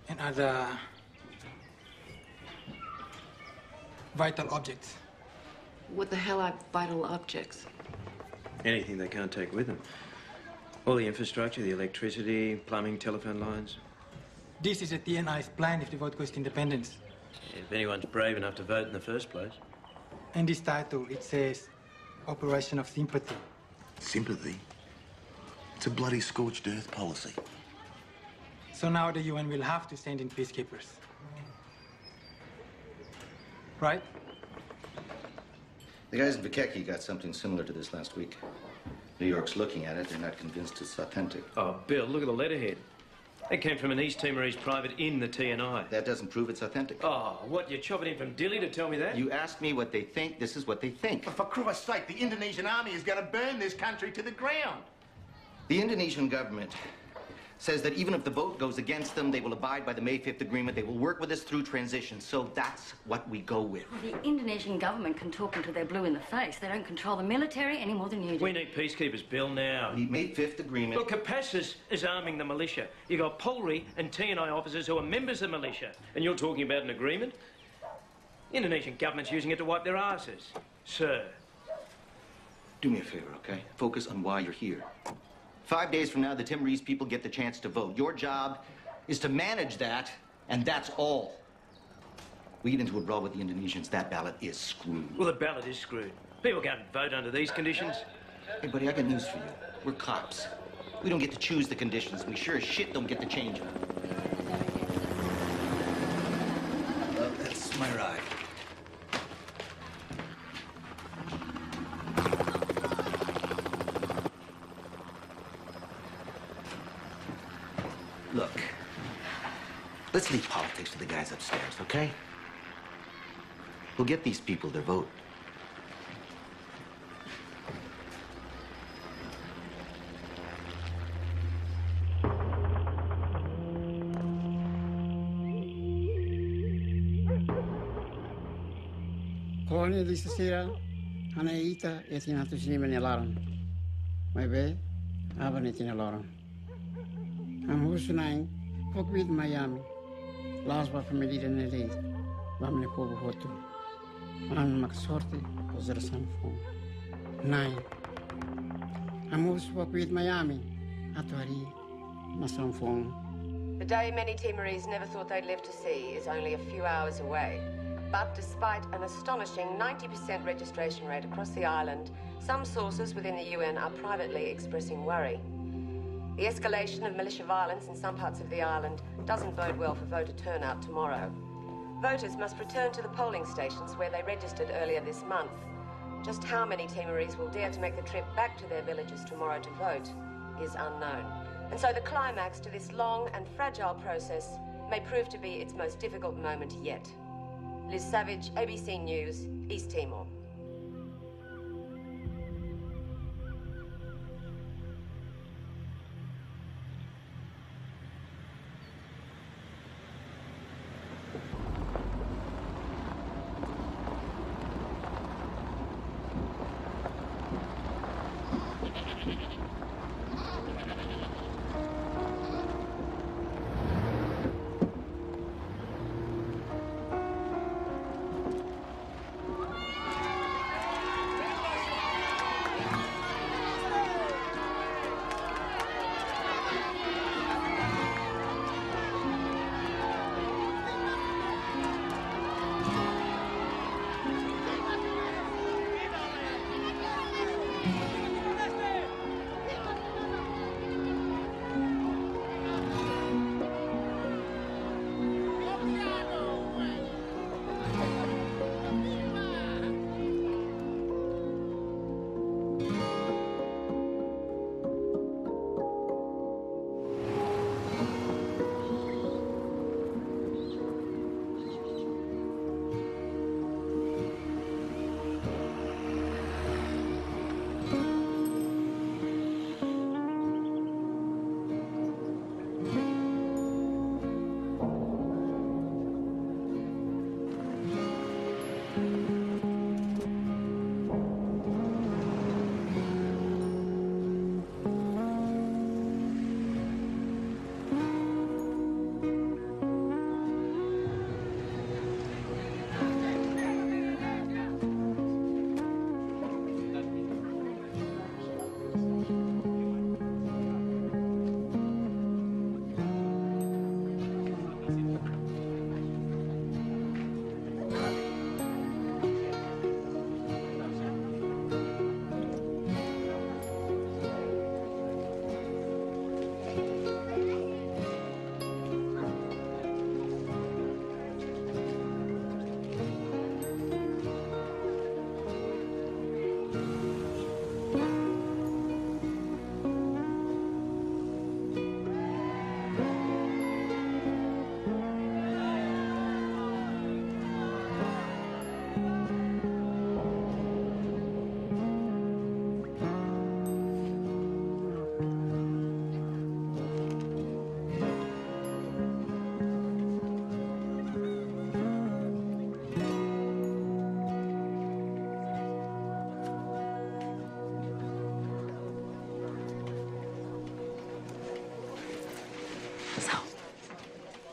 and other vital objects. What the hell are vital objects? Anything they can't take with them. All the infrastructure, the electricity, plumbing, telephone lines. This is a TNI's plan if the vote goes to independence. If anyone's brave enough to vote in the first place. In this title, it says Operation of Sympathy. Sympathy? It's a bloody scorched earth policy. So now the UN will have to send in peacekeepers. Right? The guys in Bikeki got something similar to this last week. New York's looking at it. They're not convinced it's authentic. Oh, Bill, look at the letterhead. It came from an East Timorese private in the TNI. That doesn't prove it's authentic. Oh, what, you chopping in from Dili to tell me that? You asked me what they think. This is what they think. For Christ's sake, the Indonesian army is going to burn this country to the ground. The Indonesian government says that even if the vote goes against them, they will abide by the May 5th agreement. They will work with us through transition. So that's what we go with. Well, the Indonesian government can talk until they're blue in the face. They don't control the military any more than you do. We need peacekeepers, Bill, now. The May 5th agreement... Look, Capassus is arming the militia. You got Polri and TNI officers who are members of the militia. And you're talking about an agreement? The Indonesian government's using it to wipe their asses. Sir. Do me a favor, okay? Focus on why you're here. 5 days from now, the Timorese people get the chance to vote. Your job is to manage that, and that's all. We get into a brawl with the Indonesians, that ballot is screwed. Well, the ballot is screwed. People can't vote under these conditions. Hey, buddy, I got news for you. We're cops. We don't get to choose the conditions. We sure as shit don't get to change them. Well, that's my ride. Look, let's leave politics to the guys upstairs, okay? We'll get these people their vote. Kone di sesira, ana ita etina tu sini menelaran. Mai be, apa ne tina laran. Am husunaing, ook wit Miami. Laas ba familie de nele, ba mne pobo hotu. An mak sorte, ozera san fon. 9. I moved with Miami. Atwari, Masamfong. The day many Timorese never thought they'd live to see is only a few hours away. But despite an astonishing 90% registration rate across the island, some sources within the UN are privately expressing worry. The escalation of militia violence in some parts of the island doesn't bode well for voter turnout tomorrow. Voters must return to the polling stations where they registered earlier this month. Just how many Timorese will dare to make the trip back to their villages tomorrow to vote is unknown. And so the climax to this long and fragile process may prove to be its most difficult moment yet. Liz Savage, ABC News, East Timor.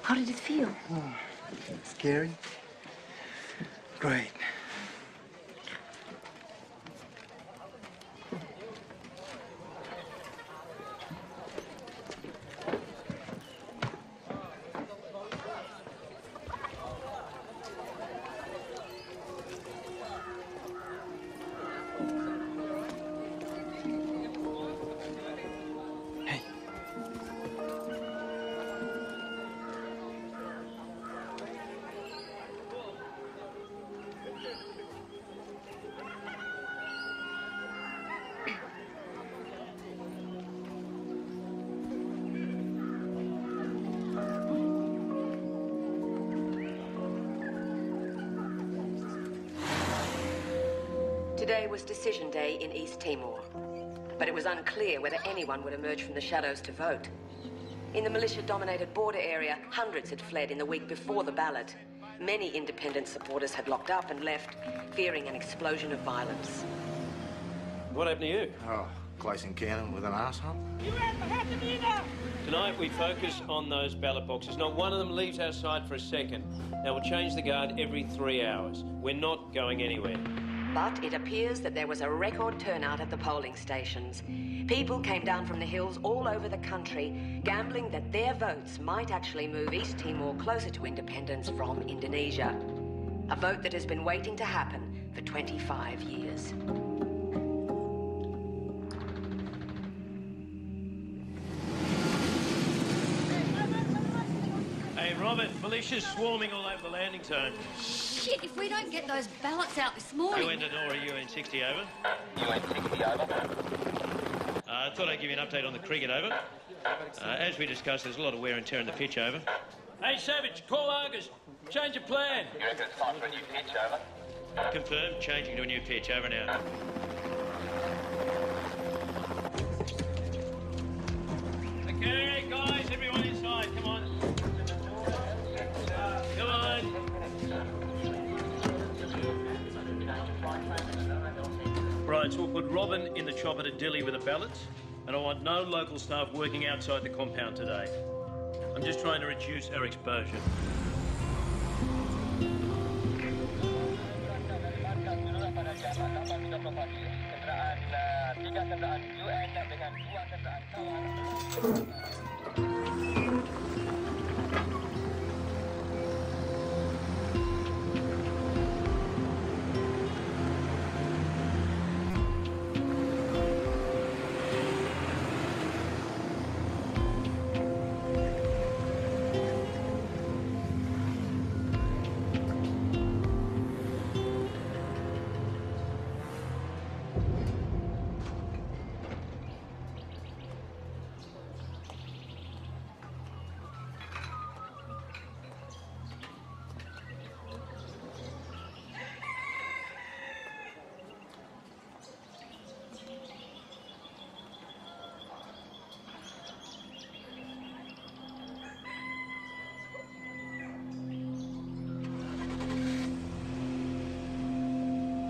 How did it feel? Oh, scary. Great. Today was decision day in East Timor, but it was unclear whether anyone would emerge from the shadows to vote. In the militia-dominated border area, hundreds had fled in the week before the ballot. Many independent supporters had locked up and left, fearing an explosion of violence. What happened to you? Oh, close encounter with an asshole. Tonight we focus on those ballot boxes. Not one of them leaves our side for a second. Now we'll change the guard every 3 hours. We're not going anywhere. But it appears that there was a record turnout at the polling stations. People came down from the hills all over the country, gambling that their votes might actually move East Timor closer to independence from Indonesia. A vote that has been waiting to happen for 25 years. Hey, Robert, militia's swarming all over the landing zone. Shit, if we don't get those ballots out this morning... UN to Nunura, UN 60, over. UN 60, over. I thought I'd give you an update on the cricket, over. As we discussed, there's a lot of wear and tear in the pitch, over. Hey, Savage, call Argus. Change of plan. You reckon it's time for a new pitch, over? Confirmed, changing to a new pitch, over and out. Okay, guys, everyone inside, come on. Come on. Right, so we'll put Robin in the chopper to Dili with the ballots, and I want no local staff working outside the compound today. I'm just trying to reduce our exposure.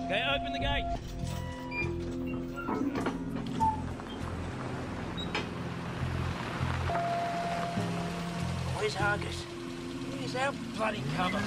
Okay, open the gate. Where's Argus? Where's our bloody cover?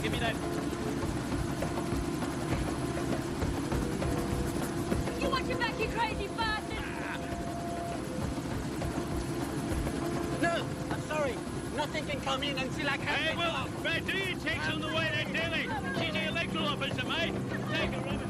Give me that. You watch your back, you crazy bastard! No, I'm sorry. Nothing can come in until I can. Hey, well, mate, do your checks on the way to Delhi. She's the electoral officer, mate. Take her, Robert.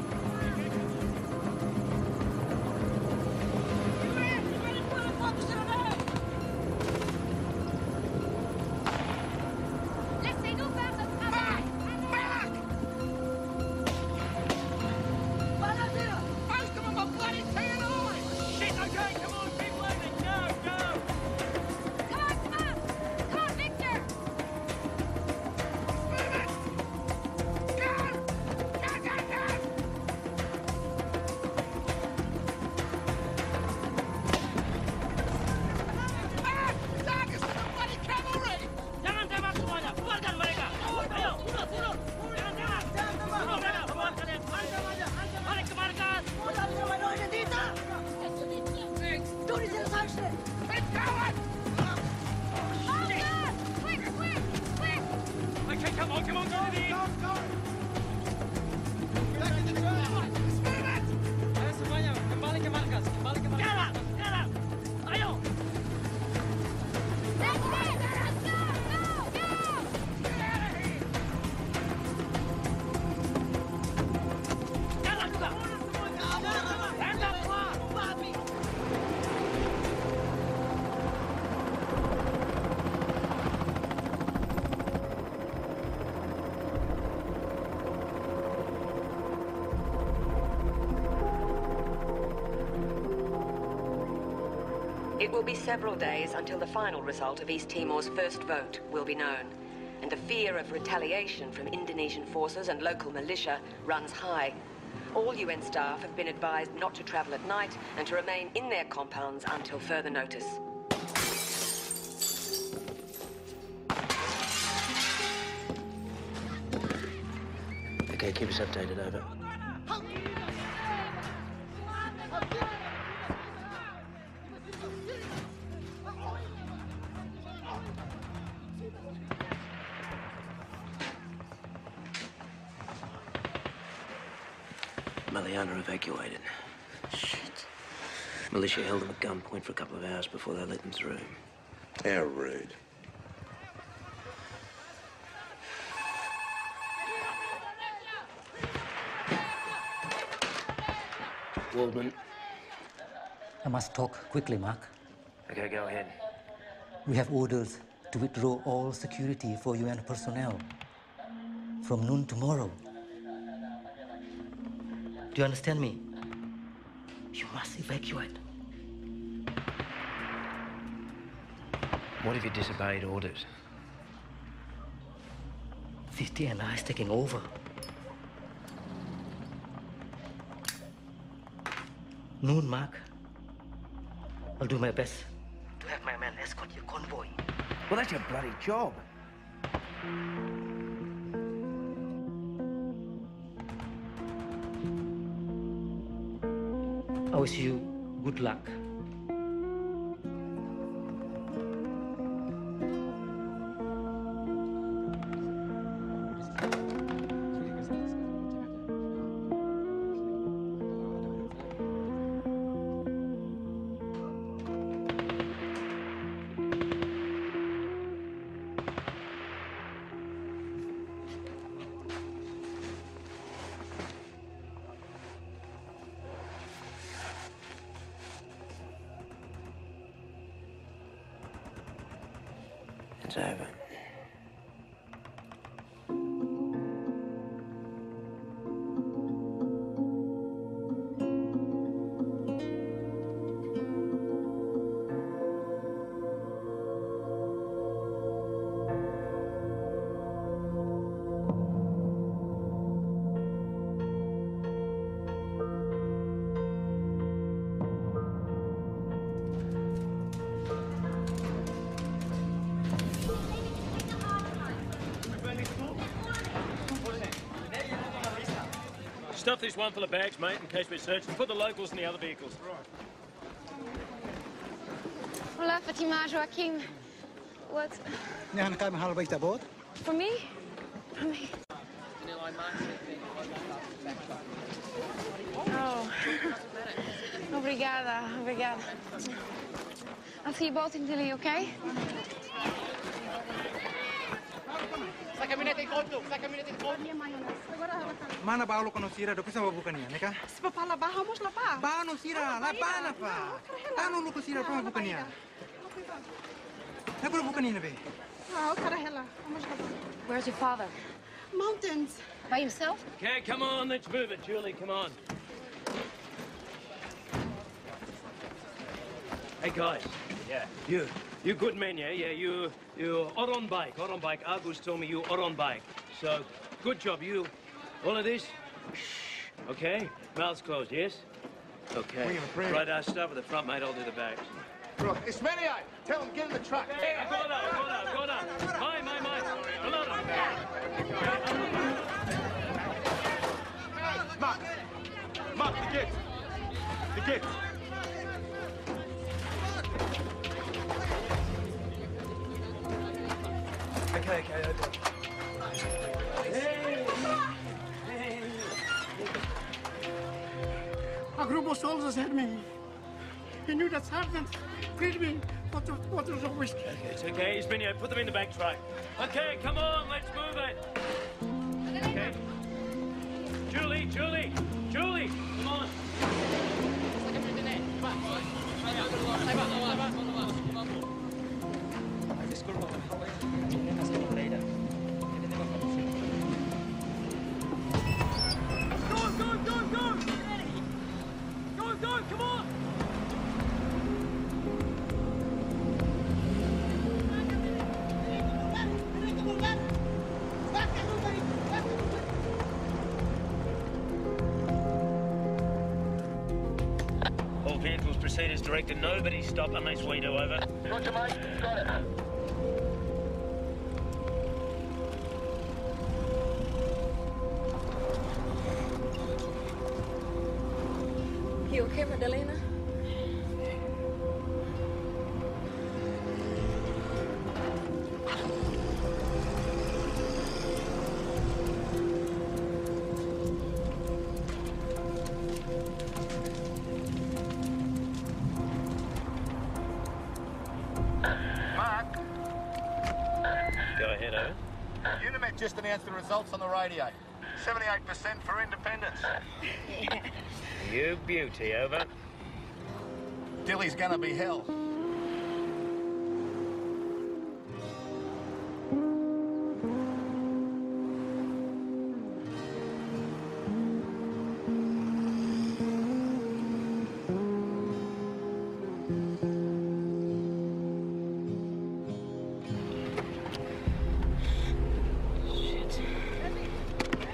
It will be several days until the final result of East Timor's first vote will be known, and the fear of retaliation from Indonesian forces and local militia runs high. All UN staff have been advised not to travel at night and to remain in their compounds until further notice. Okay, keep us updated, over. Maliana evacuated. Shit. Militia held them at gunpoint for a couple of hours before they let them through. How rude. Waldman. I must talk quickly, Mark. Okay, go ahead. We have orders to withdraw all security for UN personnel from noon tomorrow. Do you understand me? You must evacuate. What if you disobeyed orders? 50 and I is taking over. Noon, Mark. I'll do my best to have my men escort your convoy. Well, that's your bloody job. I wish you good luck. It's over. Stuff this one full of bags, mate, in case we're searched, and put the locals in the other vehicles. Hola, Fatima, Joaquin. What? For me? For me. Oh. Obrigada, obrigada. I'll see you both in Dili, okay? Mana ba lo conocira do pisa bukannya, neka? Se papá lavar, vamos lavar. Ba no sira, la bana pa. Ano lo conocira para bukannya. Na para bukannya be. Oh, carahela. Vamos lavar. Where's your father? Mountains. By himself? Okay, come on, let's move it, Julie, come on. Hey, guys. Yeah. You good men, yeah? Yeah, you are on bike. Agus told me you are on bike. So, good job, you. All of this, shh, okay? Mouths closed, yes? Okay. Right, I'll start with the front, mate. I'll do the backs. Right, Ismailio, tell him get in the truck. Hey, go on. My. Mark, the gift. Okay, okay. A group of soldiers had me. He knew that sergeant greeted me. What was always... Okay, it's okay. Ismailio, put them in the back truck. Okay, come on, let's move it. Okay. Julie, come on. Go, come on. proceed as directed. Nobody stop unless we do, over. Roger, mate. Got it. You okay, Madalena? Mark, Go ahead, over. Unimet just announced the results on the radio. 78% for independence. You beauty, over. Dilly's gonna be hell.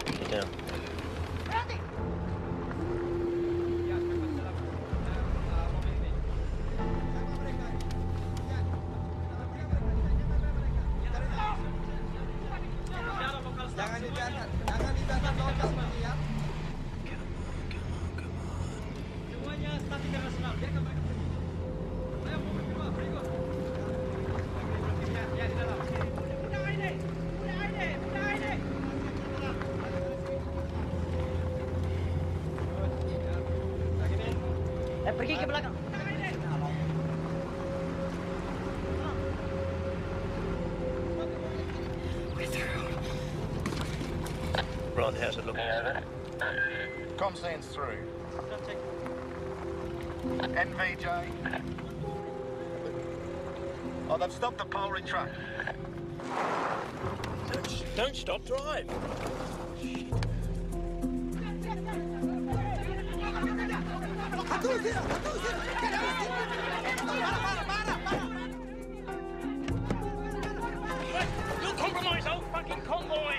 Get down. Pergi ke belakang. Ron, how's it looking? Comsand's through. NVJ. Oh, they've stopped the Polri truck. Don't stop, drive. You'll compromise our fucking convoy.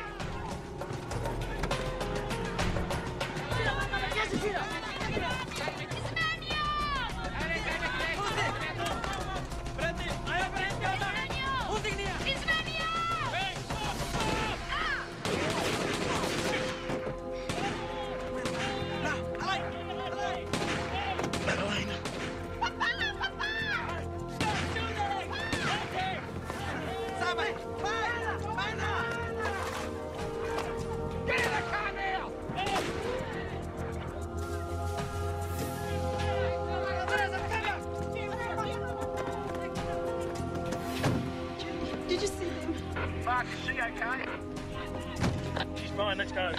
Did you see them? Mark, is she okay? She's fine, let's go.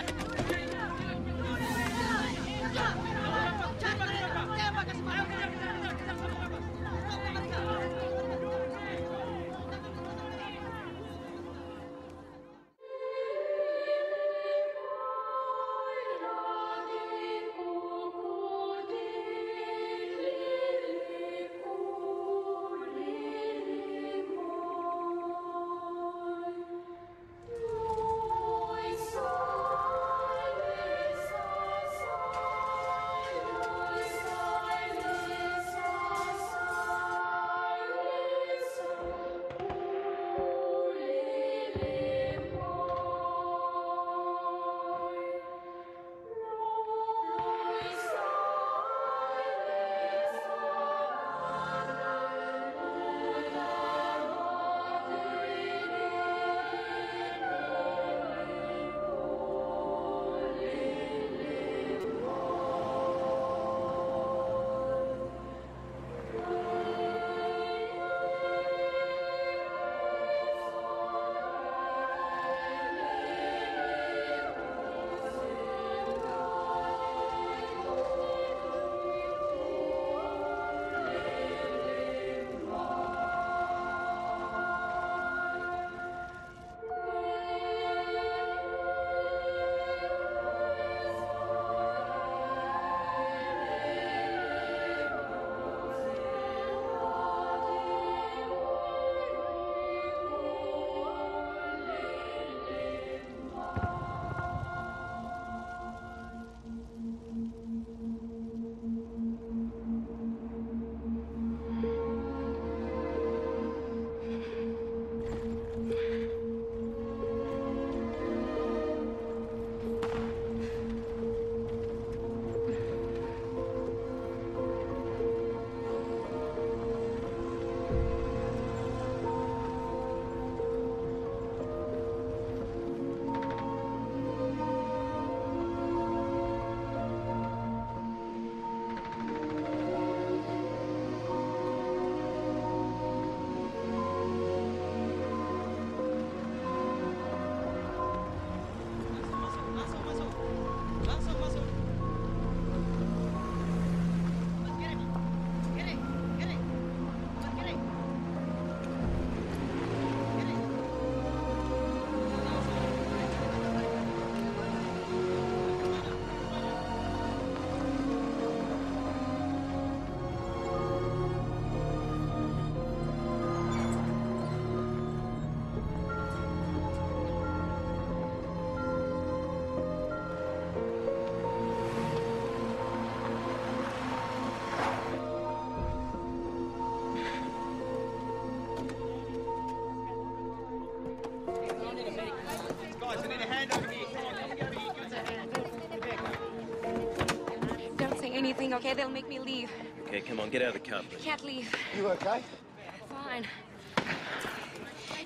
okay? They'll make me leave. Okay, come on, get out of the car, please. Can't leave. You okay? Fine.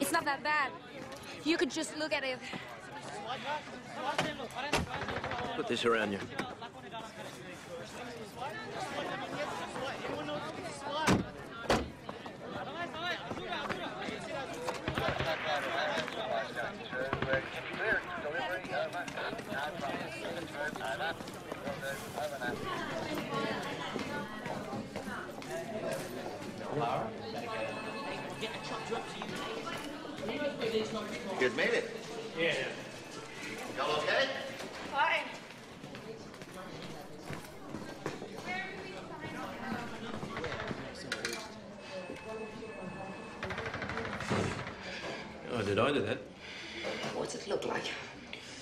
It's not that bad. You could just look at it. Put this around you. You guys made it. Yeah. Y'all okay? Fine. Oh, did I do that? What's it look like?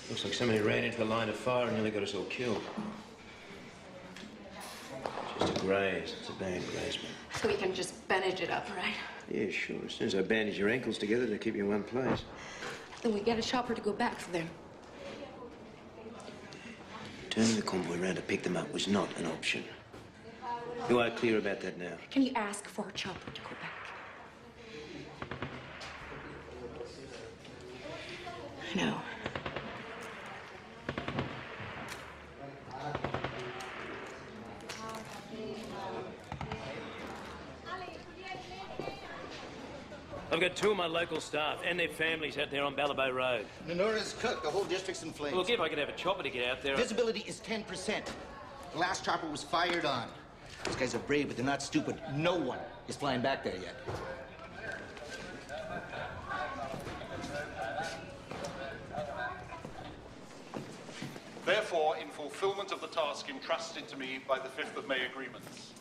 Looks like somebody ran into the line of fire and nearly got us all killed. Just a graze. It's a bad graze, man. So we can just bandage it up, right? Yeah, sure. As soon as I bandage your ankles together, they'll keep you in one place. Then we get a chopper to go back for them. Turning the convoy around to pick them up was not an option. You are clear about that now? Can you ask for a chopper to go back? No. I've got 2 of my local staff and their families out there on Ballabo Road. Nunura's cooked. The whole district's in flames. Look, if I could have a chopper to get out there... Visibility is 10%. The last chopper was fired on. These guys are brave, but they're not stupid. No one is flying back there yet. Therefore, in fulfillment of the task entrusted to me by the 5th of May agreements,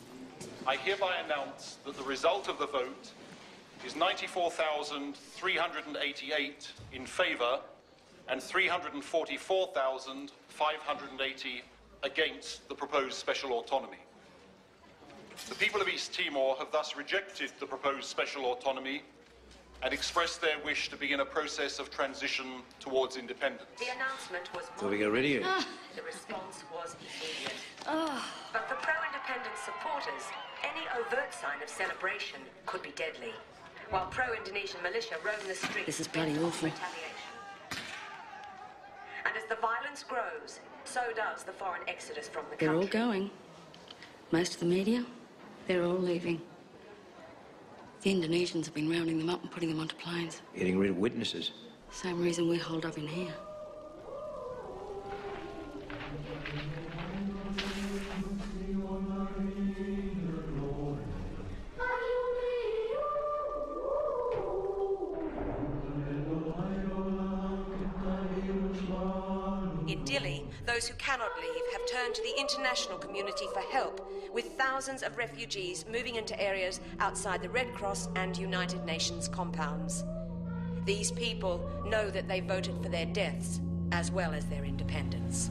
I hereby announce that the result of the vote is 94,388 in favour and 344,580 against the proposed special autonomy. The people of East Timor have thus rejected the proposed special autonomy and expressed their wish to begin a process of transition towards independence. The announcement was... So we got rid of you. The response was immediate. But for pro-independence supporters, any overt sign of celebration could be deadly. While pro-Indonesian militia roam the streets... This is bloody awful. ...retaliation. And as the violence grows, so does the foreign exodus from the They're all country. going. Most of the media, they're all leaving. The Indonesians have been rounding them up and putting them onto planes. Getting rid of witnesses. Same reason we're holed up in here. In Dili, those who cannot leave have turned to the international community for help, with thousands of refugees moving into areas outside the Red Cross and United Nations compounds. These people know that they voted for their deaths as well as their independence.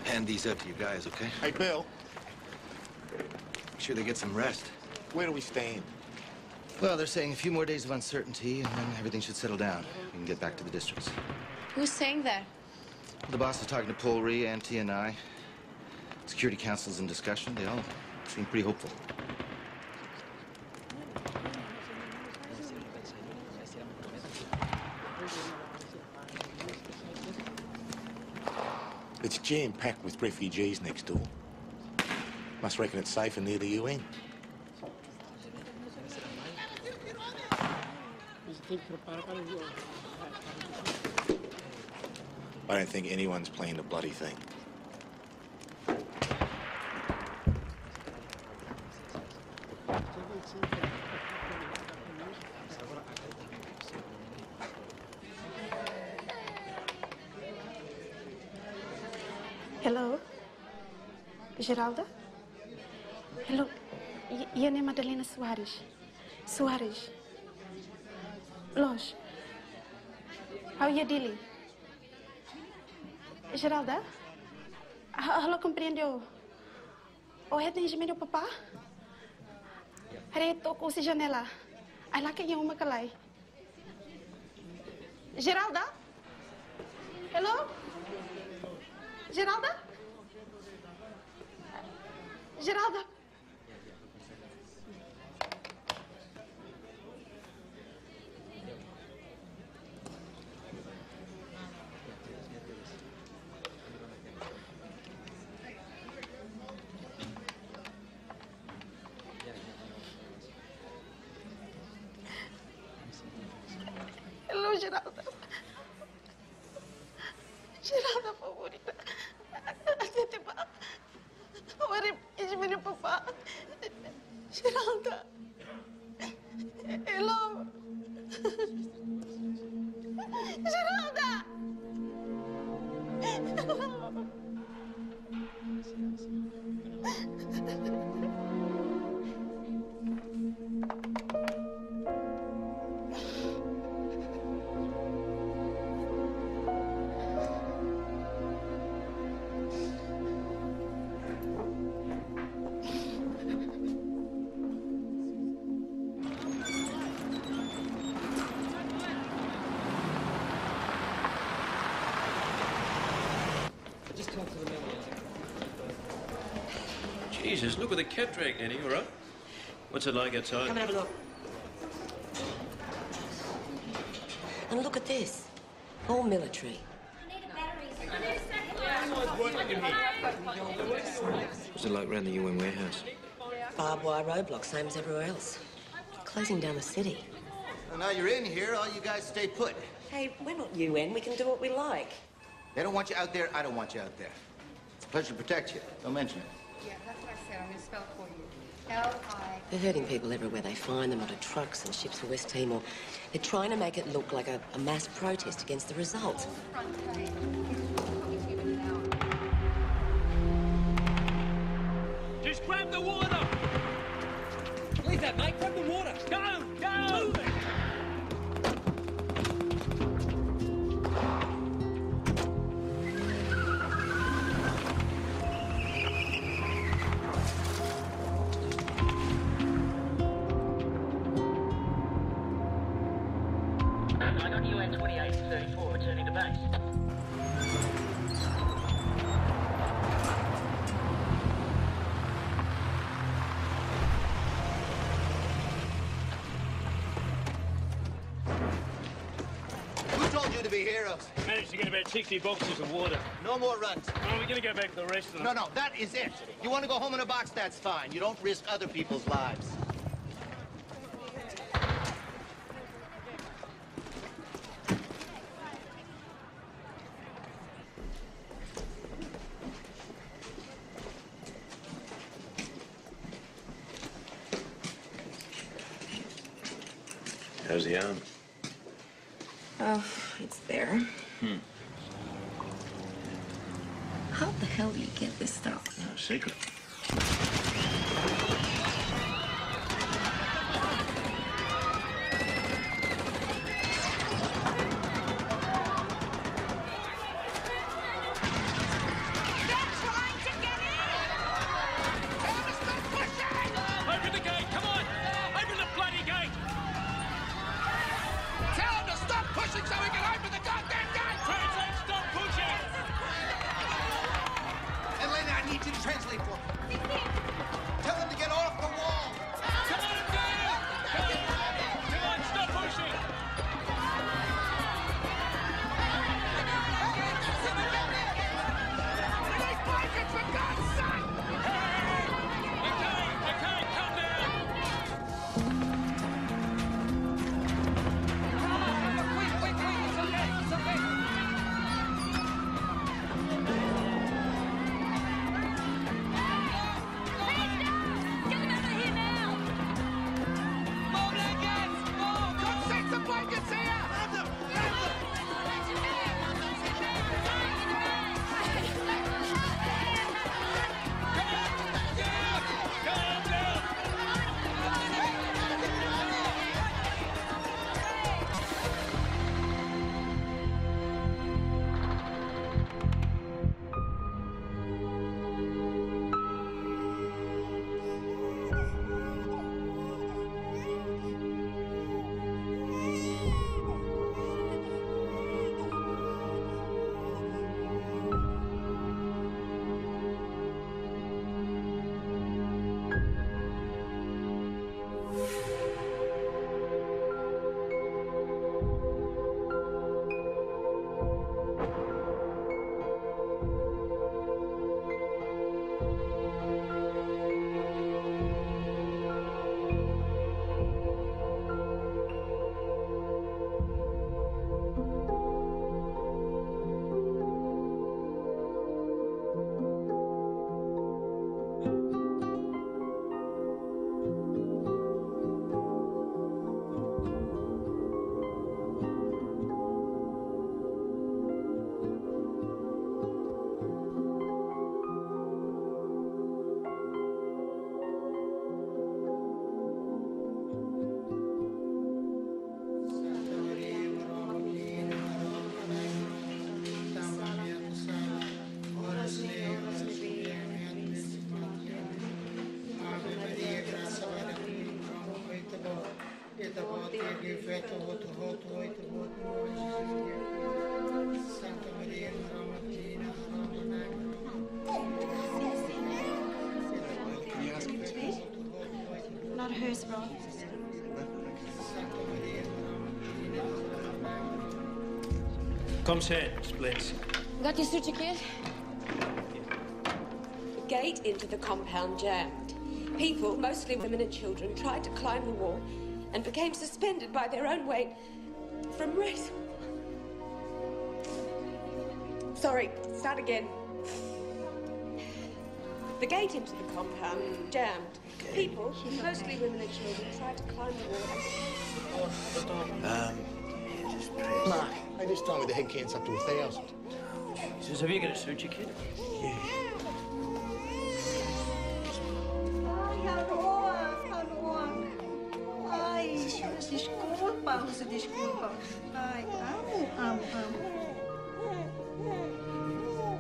Hand these up to you guys, okay? Hey, Bill. Make sure they get some rest. Where do we stand? Well, they're saying a few more days of uncertainty, and then everything should settle down. We can get back to the districts. Who's saying that? The boss is talking to Polri, Auntie, and I. Security Council's in discussion. They all seem pretty hopeful. It's jam-packed with refugees next door. Must reckon it's safer near the UN. I don't think anyone's playing the bloody thing. Hello? Geralda? Hello? Your name is Madalena Soares. Soares. Longe. How are you dealing? Geralda? Ela compreendeu. O atendimento do papá? Ele tocou se janela. Aí lá quem é uma calai. Geralda? Hello? Geralda? Geralda? Hello, Geralda. Geralda, favorita. Até ba. Awari, ismini papa. Geralda. Hello. Geralda. Jesus, look at the cab drag, Nanny, all right? What's it like outside? Come and have a look. And look at this. All military. What's it like around the UN warehouse? Barbed wire roadblocks, same as everywhere else. Closing down the city. Well, now you're in here, all you guys stay put. Hey, we're not UN. We can do what we like. They don't want you out there, I don't want you out there. It's a pleasure to protect you. Don't mention it. Yeah, that's what I said. I'm going to spell it for you. L-I... They're hurting people everywhere they find them, onto trucks and ships for West Timor. They're trying to make it look like a mass protest against the result. Just grab the water! Leave that, mate. Grab the water. Go! Go! Move it. I got UN 2834 returning to base. Who told you to be heroes? Managed to get about 60 boxes of water. No more runs. Oh, we're going to go back to the rest of them. No, that is it. You want to go home in a box, that's fine. You don't risk other people's lives. How's the arm? Oh, it's there. How the hell do you get this stuff? No, secret. Open the gate, come on! Open the bloody gate! Tell him to stop pushing so we can open the goddamn gate! Translate, stop pushing! Elena, I need you to translate for me. Tell him to get off the wall! Come on, Dan! Come on, stop pushing! Release blankets, for God's sake! Okay, calm down! Consent, Splits. Got your suture kit? The gate into the compound jammed. People, mostly women and children, tried to climb the wall and became suspended by their own weight from race. Sorry, start again. The gate into the compound jammed. People, mostly women and children, tried to climb the wall. Mark, they just told me the head count's up to 1,000. Jesus, have you got a suture kit? Yeah. Ai, desculpa, você desculpa. Ai, amo.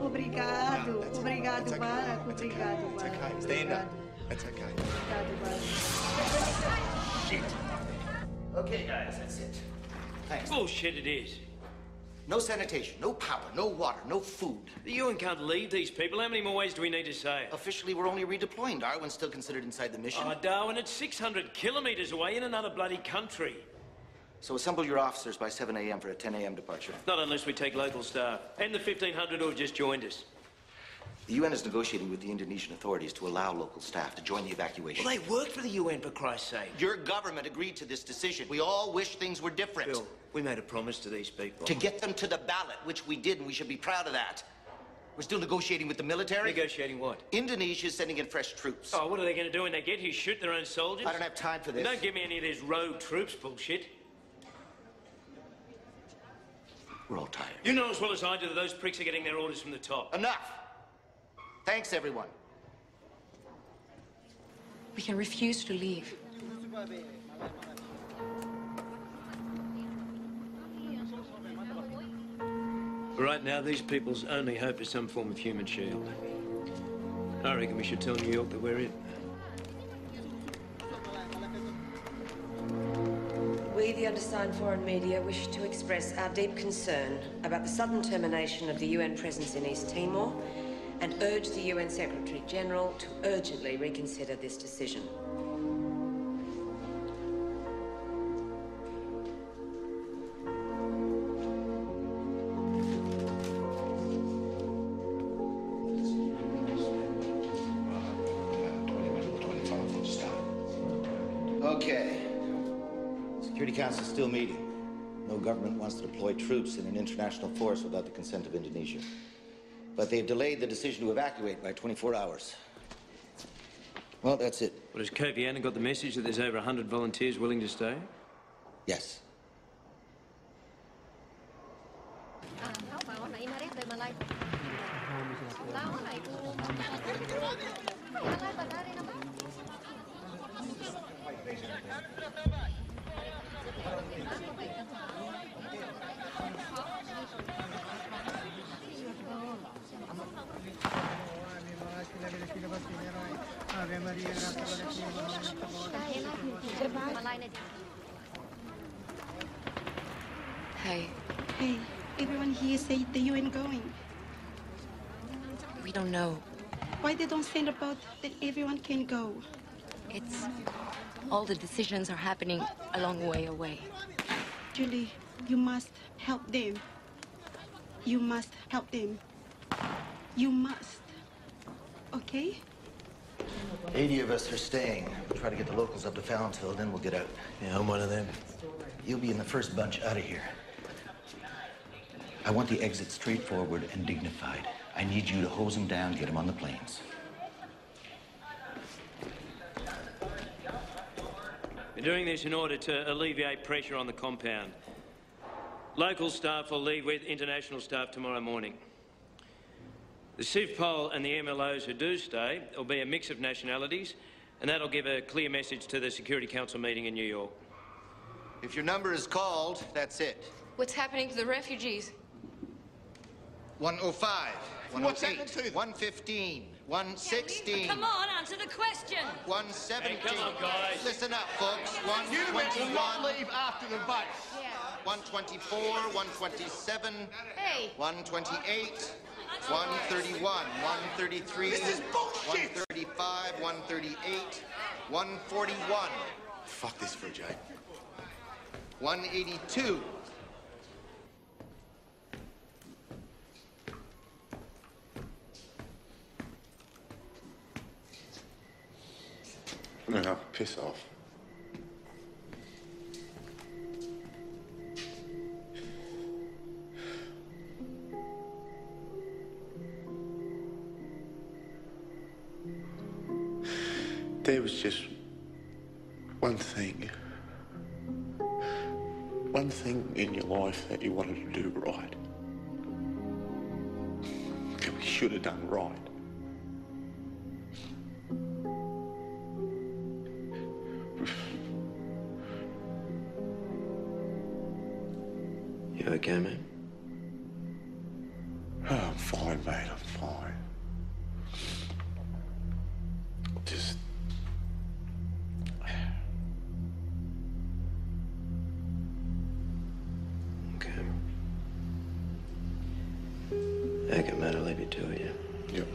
Obrigado, obrigado, Barack, obrigado, Barack. Okay, stand up. That's okay. Shit. Okay, guys, that's it. Thanks. Bullshit it is. No sanitation, no power, no water, no food. The UN can't leave these people. How many more ways do we need to say? Officially, we're only redeploying. Darwin's still considered inside the mission. Oh, Darwin, it's 600 kilometres away in another bloody country. So assemble your officers by 7 a.m. for a 10 a.m. departure. Not unless we take local staff. And the 1,500 who have just joined us. The UN is negotiating with the Indonesian authorities to allow local staff to join the evacuation. Well, they work for the UN, for Christ's sake. Your government agreed to this decision. We all wish things were different. Bill, we made a promise to these people. To get them to the ballot, which we did, and we should be proud of that. We're still negotiating with the military. Negotiating what? Indonesia's sending in fresh troops. Oh, what are they going to do when they get here? Shoot their own soldiers? I don't have time for this. Don't give me any of this rogue troops bullshit. We're all tired. You know as well as I do that those pricks are getting their orders from the top. Enough! Thanks, everyone. We can refuse to leave. Right now, these people's only hope is some form of human shield. I reckon we should tell New York that we're in. We, the undersigned foreign media, wish to express our deep concern about the sudden termination of the UN presence in East Timor and urge the UN Secretary-General to urgently reconsider this decision. Okay. Security Council is still meeting. No government wants to deploy troops in an international force without the consent of Indonesia. But they've delayed the decision to evacuate by 24 hours. Well, that's it. Well, has kejadian got the message that there's over 100 volunteers willing to stay? Yes. Hey. Hey, everyone here say the UN going. We don't know. Why they don't send a boat that everyone can go? It's... all the decisions are happening a long way away. Julie, you must help them. You must help them. You must. Okay? 80 of us are staying. We'll try to get the locals up to Fallonsville, then we'll get out. Yeah, I'm one of them. You'll be in the first bunch out of here. I want the exit straightforward and dignified. I need you to hose them down, get them on the planes. We're doing this in order to alleviate pressure on the compound. Local staff will leave with international staff tomorrow morning. The CIVPOL and the MLOs who do stay will be a mix of nationalities, and that'll give a clear message to the Security Council meeting in New York. If your number is called, that's it. What's happening to the refugees? 105, What's 108, happening to them? 115, 116. Come on, answer the question. 117. Hey, come on, guys. Listen up, folks. You will 121. not leave after the base. 124, 127, Hey. 128, 131, 133, This is bullshit. 135, 138, 141, Fuck this fridge, eh? 182, No, piss off. There was just one thing in your life that you wanted to do right. That we should have done right. You okay, man? Oh, I'm fine, mate, I'm fine. Just... Okay. Okay, man, I'll leave you to it, yeah? Yep.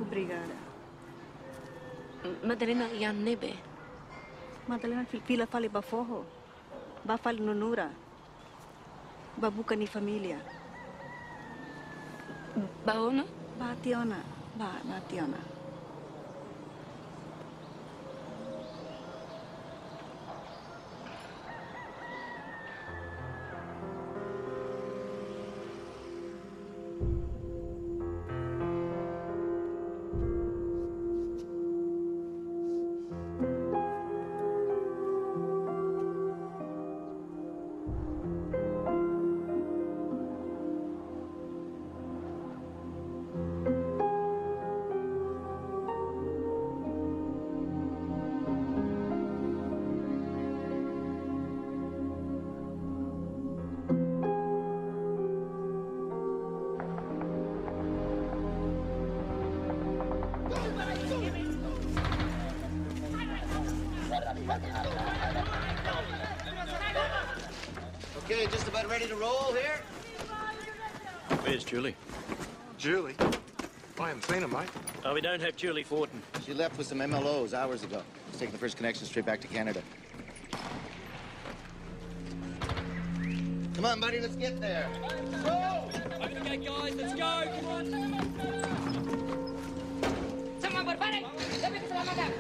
Obrigada. Madalena yan nebe. Madalena pila fale ba forro. Ba fale Nunura. Ba buka ni família. Ba ona? Ba tiona. Ba na tiona. Okay, just about ready to roll here? Where's Julie? Julie? I haven't seen her, mate. Oh, we don't have Julie Fortin. She left with some MLOs hours ago. She's taking the first connection straight back to Canada. Come on, buddy, let's get there. Go! Okay, guys, let's go. Come on. Semua berbalik. Demi keselamatan.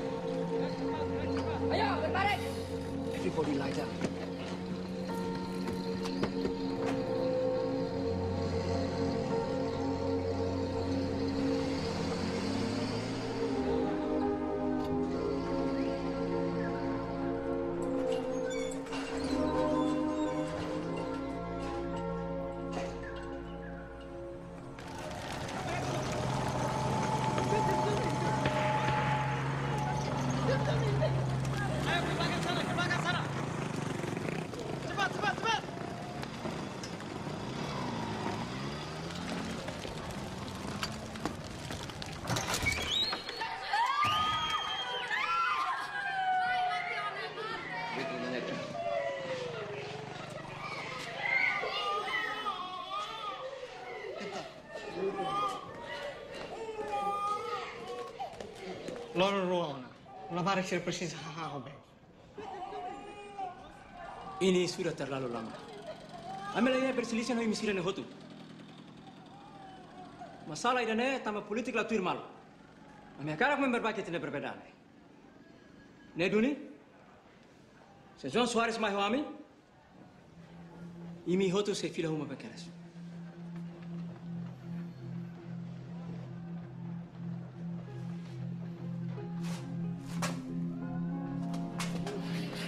Ayo, berbalik. Everybody lie down. Loro ruona, lavare c'è precisa haube. Ini sudah terlalu lama. Amelanya berselisih dengan misiran hotu. Masalah ini tama politik la tuir mal. Ame akarak memperbaiki tene perbedaan. Ne duni? Sejauh Suarez mai hoami? Imi hotu se fila huma bekeres.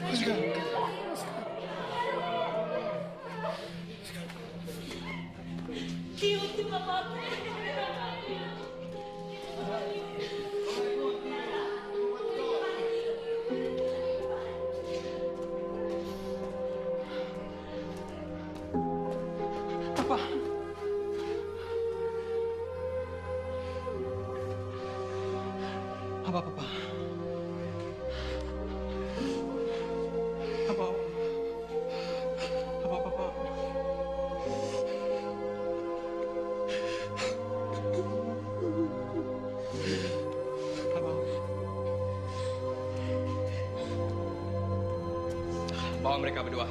Let's go. Papa. Apa, Papa? Apa? Bawa mereka berdua.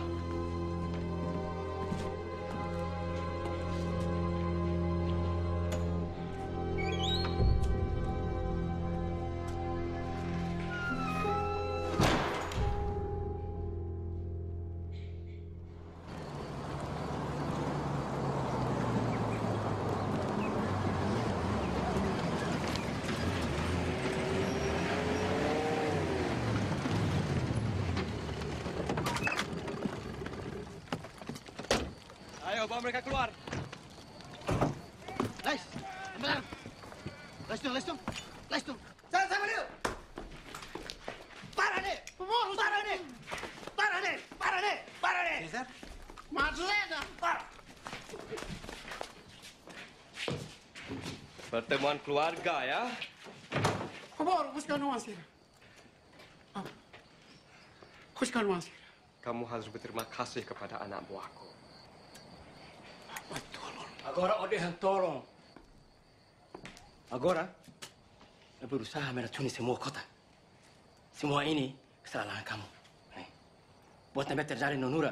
Bawa mereka keluar. Lais, ambil. Lais dong. Sama dia. Para deh. Para deh. Cesar? Marlena. Pertemuan keluarga ya. Kebor, buscar nuansa. Buscar nuansa. Kamu harus berterima kasih kepada anak buahku. Agora odehan tolong. Agora, saya berusaha meracuni semua kota. Semua ini kesalahan kamu. Buat sampai terjadi Nunura.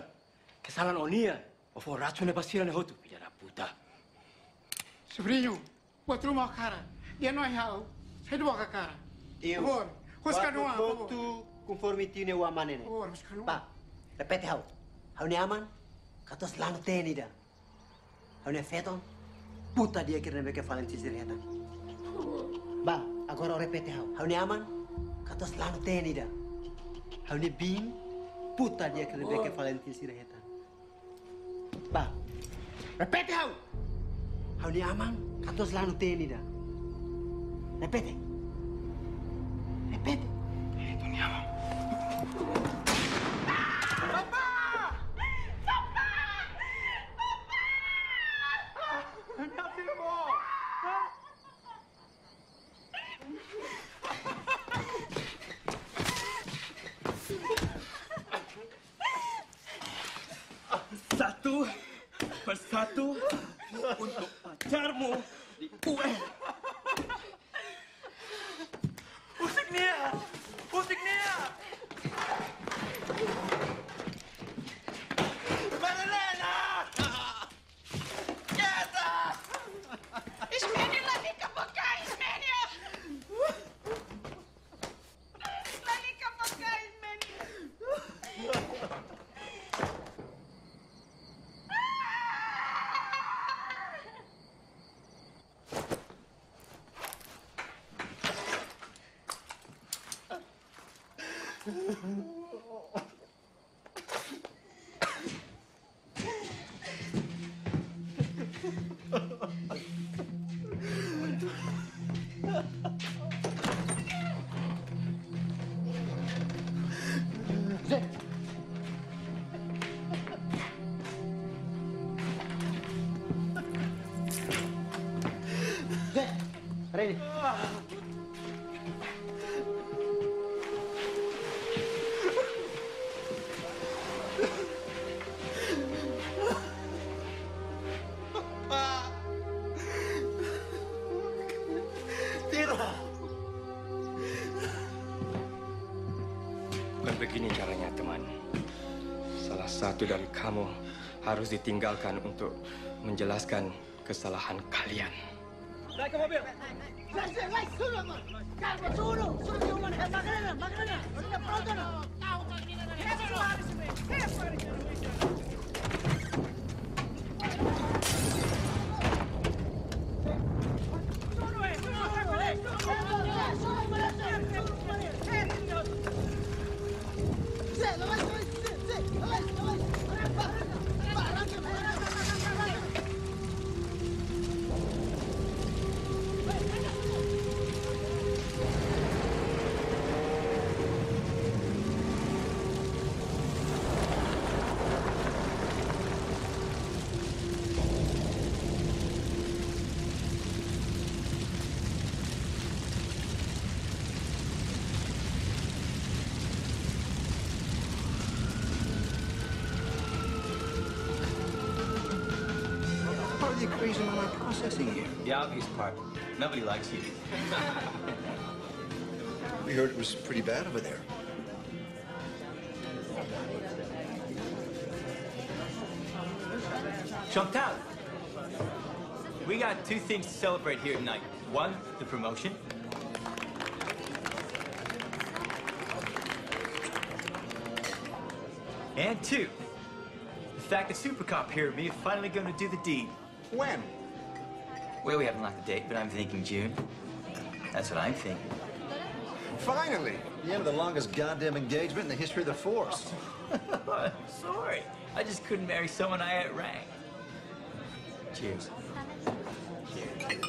Kesalahan Onia. Ofo racunnya basiran hotu. Bidara puta. Sobrinho, buat rumah cara. Dia não é real. Saya dua ke cara. Kebor, buscar nuansa. Waktu conformity ne wa manene. Kebor, buscar nuansa. Pak, repete hau. Hau ni aman? Katos lanu teni dah. Hau ni feton? Puta dia kira nebe ke Valentin sirihatan. Ba, agora repete hau. Hau ni aman? Katos lanu teni dah. Hau ni bim? Puta dia kira nebe ke Valentin sirihatan. Ba, repete hau. Hau ni aman? Katos lanu teni dah. Repete. Itu ni aman. Satu persatu untuk pacarmu di UN. Musik Nia! Madalena! Quieta! Ismênia, lalica pra cá, Ismênia! Lalica pra cá, Ismênia! Ready? Bukan begini caranya, teman. Salah satu dari kamu harus ditinggalkan untuk menjelaskan kesalahan kalian. Naik ke mobil. Lais, suruh, calma, suruh makanan. Sudah pronto, no? Tahu kali ini. What are you crazy mama processing here? The obvious part. Nobody likes you. We heard it was pretty bad over there. Chantal, we got two things to celebrate here tonight. One, the promotion. And two, the fact that Super Cop here and me are finally going to do the deed. When? Well, we haven't locked the date, but I'm thinking June. That's what I'm thinking. Finally! The end of the longest goddamn engagement in the history of the Force. Sorry. I just couldn't marry someone I outranked. Cheers. Cheers.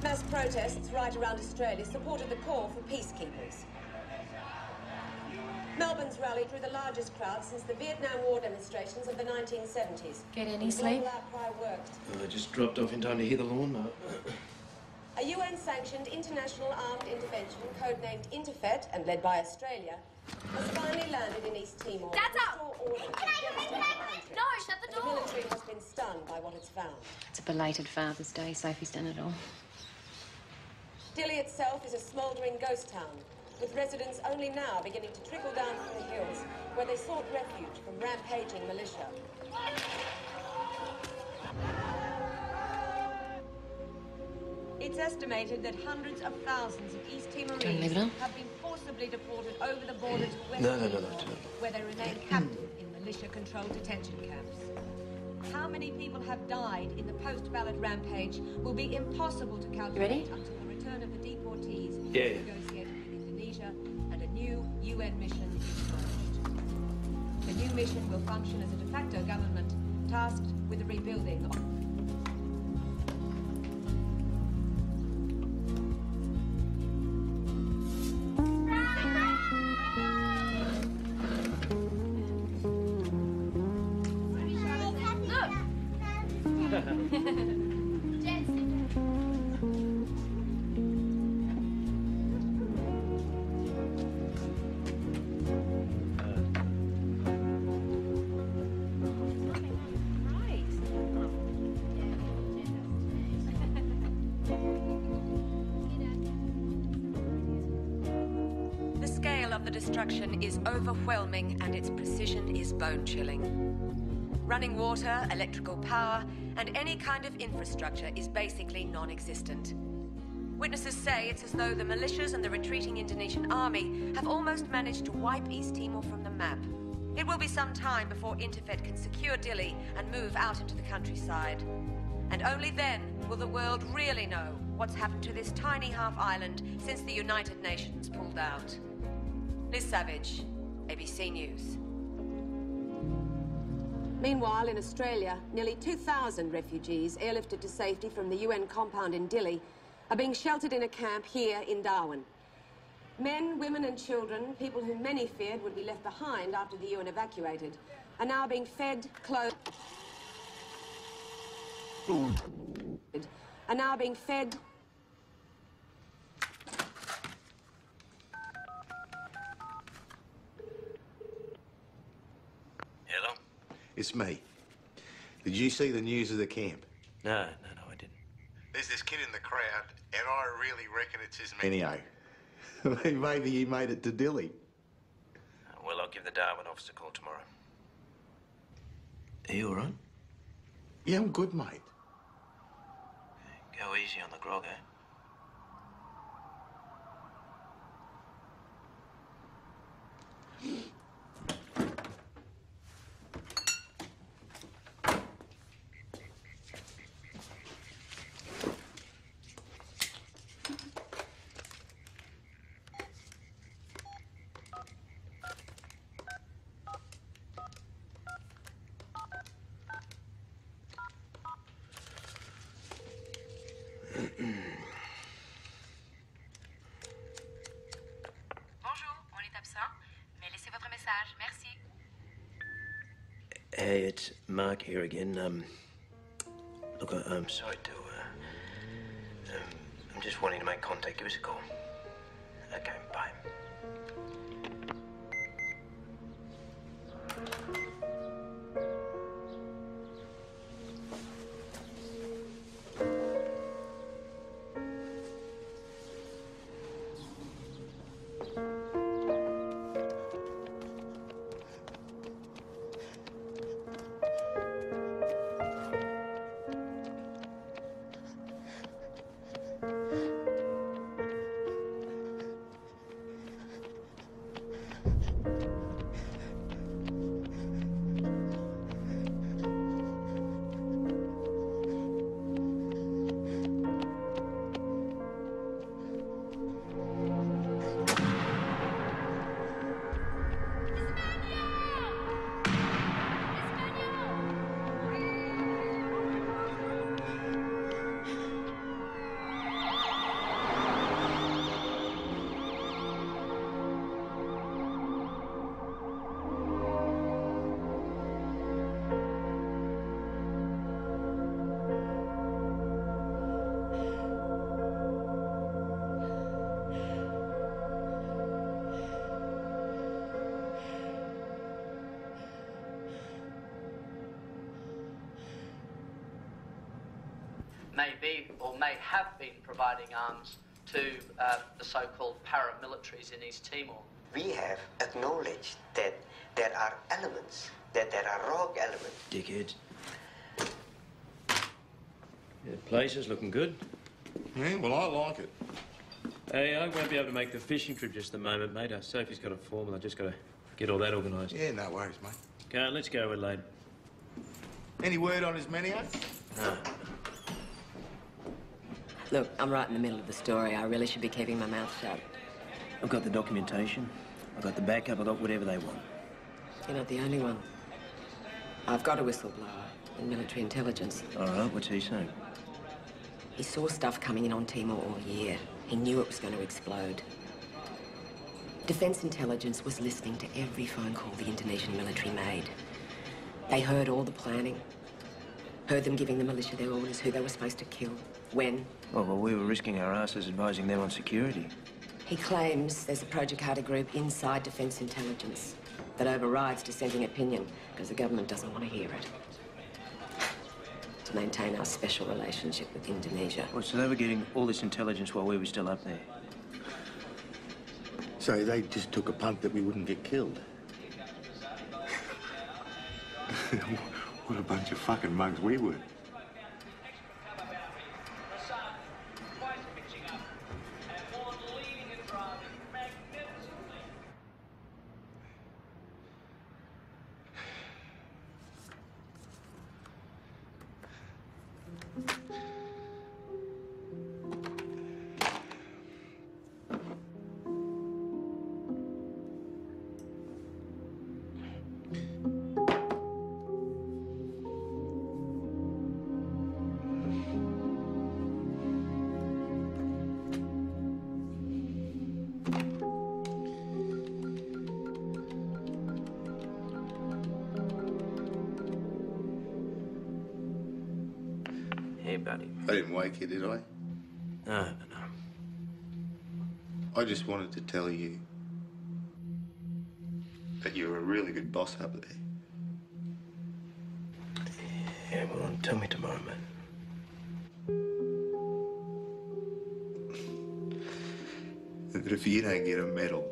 Mass protests right around Australia supported the call for peacekeepers. Melbourne's rally drew the largest crowd since the Vietnam War demonstrations of the 1970s. Get any sleep? Global outcry worked. I just dropped off in time to hear the lawnmower. A UN-sanctioned international armed intervention, codenamed Interfet and led by Australia, has finally landed in East Timor. Dad's out! No, shut the The door! military has been stunned by what it's found. It's a belated Father's Day. Sophie's done it all. Dili itself is a smouldering ghost town, with residents only now beginning to trickle down from the hills, where they sought refuge from rampaging militia. It's estimated that hundreds of thousands of East Timorese have been forcibly deported over the border to West Timor, where they remain captive in militia-controlled detention camps. How many people have died in the post-ballot rampage will be impossible to calculate until the return of the deportees negotiated with Indonesia and a new UN mission is launched. The new mission will function as a de facto government tasked with the rebuilding of... The scale of the destruction is overwhelming and its precision is bone-chilling. Running water, electrical power, and any kind of infrastructure is basically non-existent. Witnesses say it's as though the militias and the retreating Indonesian army have almost managed to wipe East Timor from the map. It will be some time before Interfet can secure Dili and move out into the countryside. And only then will the world really know what's happened to this tiny half-island since the United Nations pulled out. Liz Savage, ABC News. Meanwhile, in Australia, nearly 2,000 refugees airlifted to safety from the UN compound in Dili are being sheltered in a camp here in Darwin. Men, women and children, people whom many feared would be left behind after the UN evacuated, are now being fed, clothed... are now being fed... Hello? It's me. Did you see the news of the camp? No, I didn't. There's this kid in the crowd, and I really reckon it's his man. Anyhow, maybe he made it to Dili. Well, I'll give the Darwin office a call tomorrow. Are you all right? Yeah, I'm good, mate. Go easy on the grog, eh? Hey, it's Mark here again. Look, I'm sorry to, I'm just wanting to make contact. Give us a call. Okay, bye. may be or may have been providing arms to the so-called paramilitaries in East Timor. We have acknowledged that there are elements, that there are rogue elements. Dickheads. Yeah, the place is looking good. Yeah, well, I like it. Hey, I won't be able to make the fishing trip just the moment, mate. Sophie's got a form and I've just got to get all that organised. Yeah, no worries, mate. Come on, let's go, Adelaide. Any word on his Menio? No. Look, I'm right in the middle of the story. I really should be keeping my mouth shut. I've got the documentation. I've got the backup. I've got whatever they want. You're not the only one. I've got a whistleblower in military intelligence. All right, what's he saying? He saw stuff coming in on Timor all year. He knew it was going to explode. Defense intelligence was listening to every phone call the Indonesian military made. They heard all the planning. Heard them giving the militia their orders, who they were supposed to kill, when. Well, we were risking our asses advising them on security. He claims there's a Pro Jakarta group inside Defense Intelligence that overrides dissenting opinion because the government doesn't want to hear it. To maintain our special relationship with Indonesia. Well, so they were getting all this intelligence while we were still up there? So they just took a punt that we wouldn't get killed? What a bunch of fucking mugs we were. I didn't wake you, did I? No. I just wanted to tell you that you're a really good boss up there. Yeah, well, tell me tomorrow, mate. That if you don't get a medal,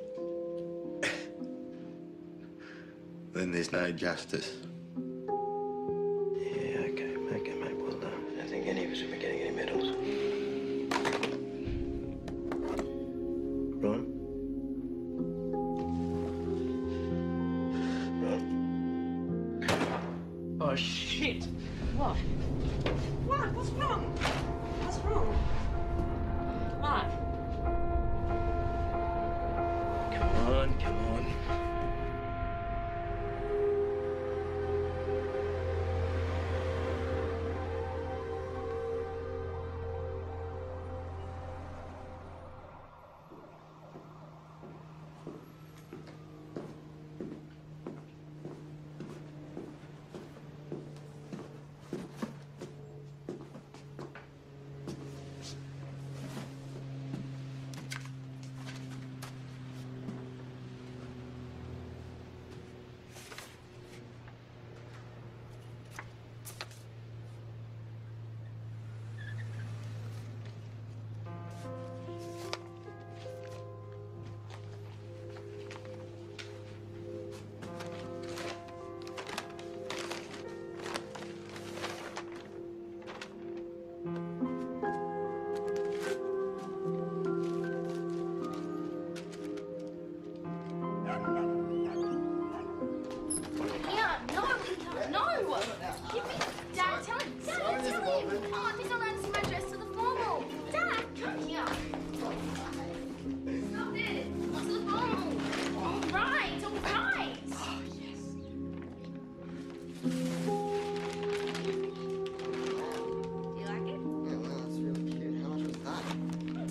then there's no justice. Yeah, okay, mate, well done. I don't think any of us will be getting any medals. Ron? Oh, shit! What? What? What's wrong? What's wrong? Mark. Come on.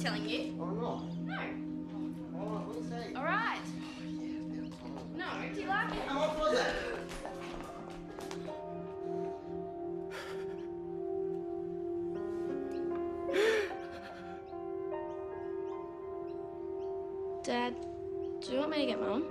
telling you. Oh, no. No. Oh, what do you say? All right. No, do you like it? I'm all for that. Dad, do you want me to get Mum?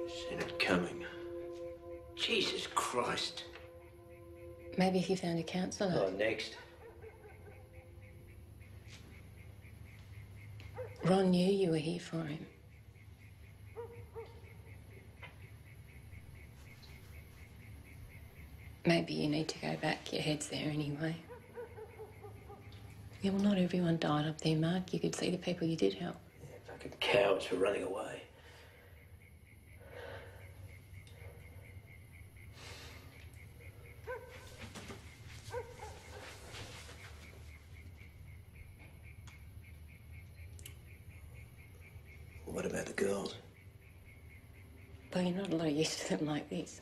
Seen it coming. Jesus Christ. Maybe if you found a counsellor. Oh, next. Ron knew you were here for him. Maybe you need to go back. Your head's there anyway. Yeah, well, not everyone died up there, Mark. You could see the people you did help. Yeah, fucking cowards for running away. What about the girls? Well, you're not a lot used to them like this.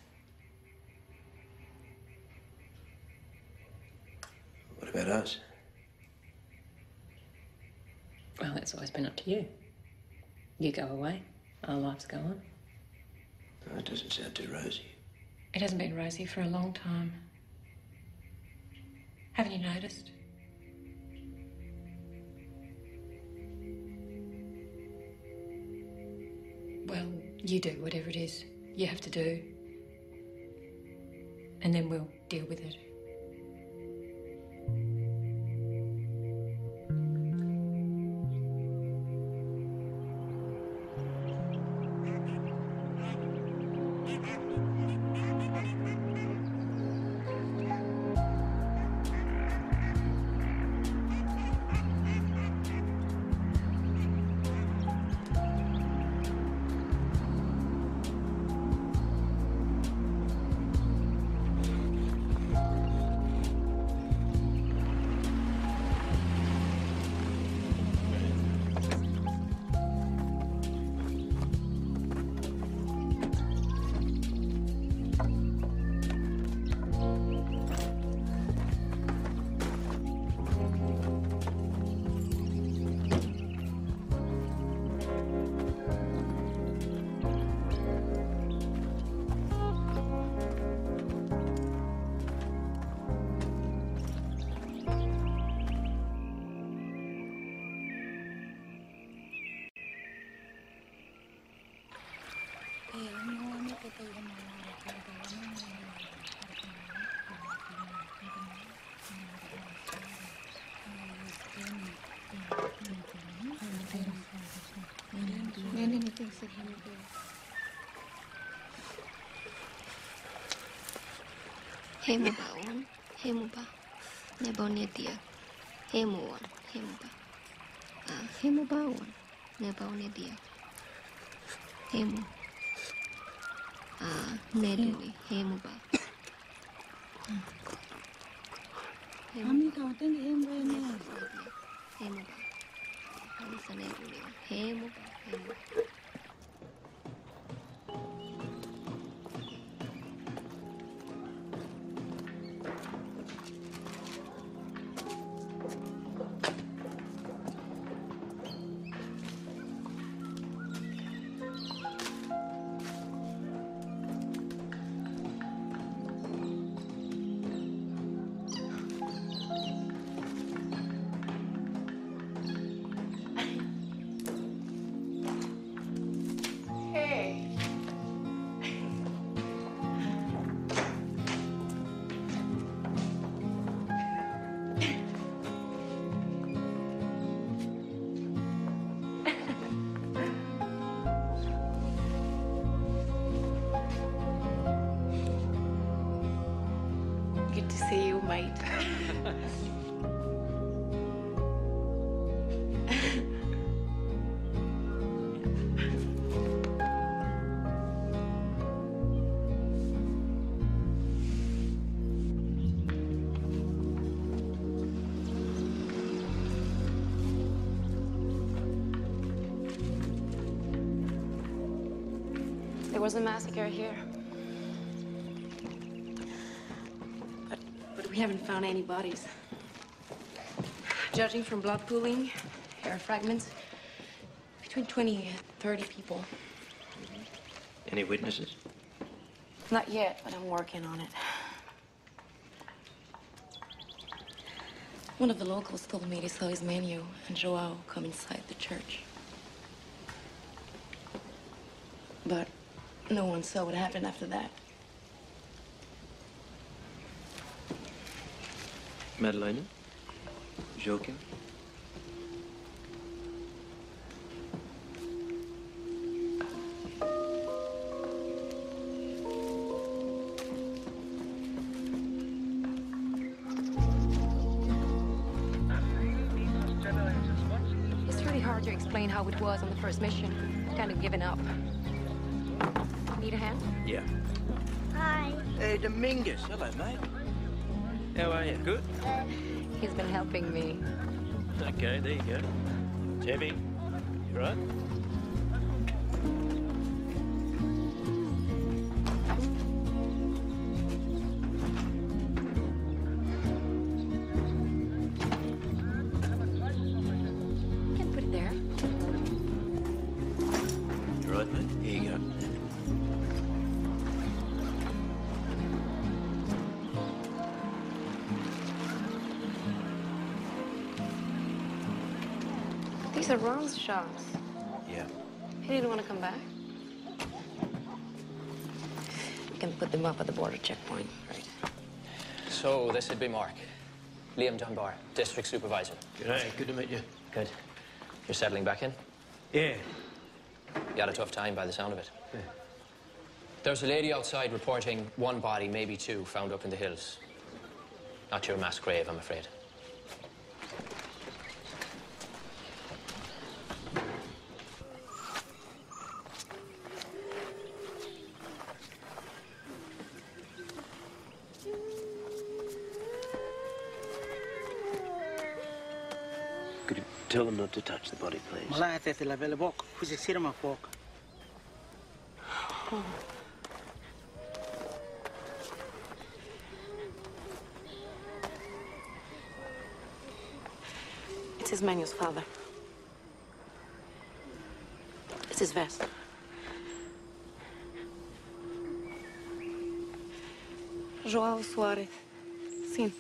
What about us? Well, that's always been up to you. You go away, our lives go on. Oh, it doesn't sound too rosy. It hasn't been rosy for a long time. Haven't you noticed? Well, you do whatever it is you have to do. And then we'll deal with it. Hemubawan, hemuba, nebonia dia, hemuan, hemuba, hemubawan, nebonia dia, hemu, neduni, hemuba. Kami kawatin hemu ini. Hemuba, kami sana neduni, hemuba, hemuba. Good to see you, mate. was a massacre here. But we haven't found any bodies. Judging from blood pooling, hair fragments, between 20 and 30 people. Any witnesses? Not yet, but I'm working on it. One of the locals told me they saw his menu and Joao come inside the church. But no one saw what happened after that. Madalena? Joking? It's really hard to explain how it was on the first mission. Kind of given up. Need a hand? Yeah. Hi. Hey, Dominguez. Hello, mate. How are you? Good? He's been helping me. Okay, there you go. Debbie, you right? Can put it there. You right, mate? Here you go. These are Ron's shots. Yeah. He didn't want to come back. We can put them up at the border checkpoint. Right. So this would be Mark. Liam Dunbar, District Supervisor. G'day, good to meet you. Good. You're settling back in? Yeah. You had a tough time by the sound of it. Yeah. There's a lady outside reporting one body, maybe two, found up in the hills. Not your mass grave, I'm afraid. Could you tell them not to touch the body, please? Malaya te la vele bok, fusi sirma bok. It's his Manuel's father. It's his vest. Joao Soares. Sim.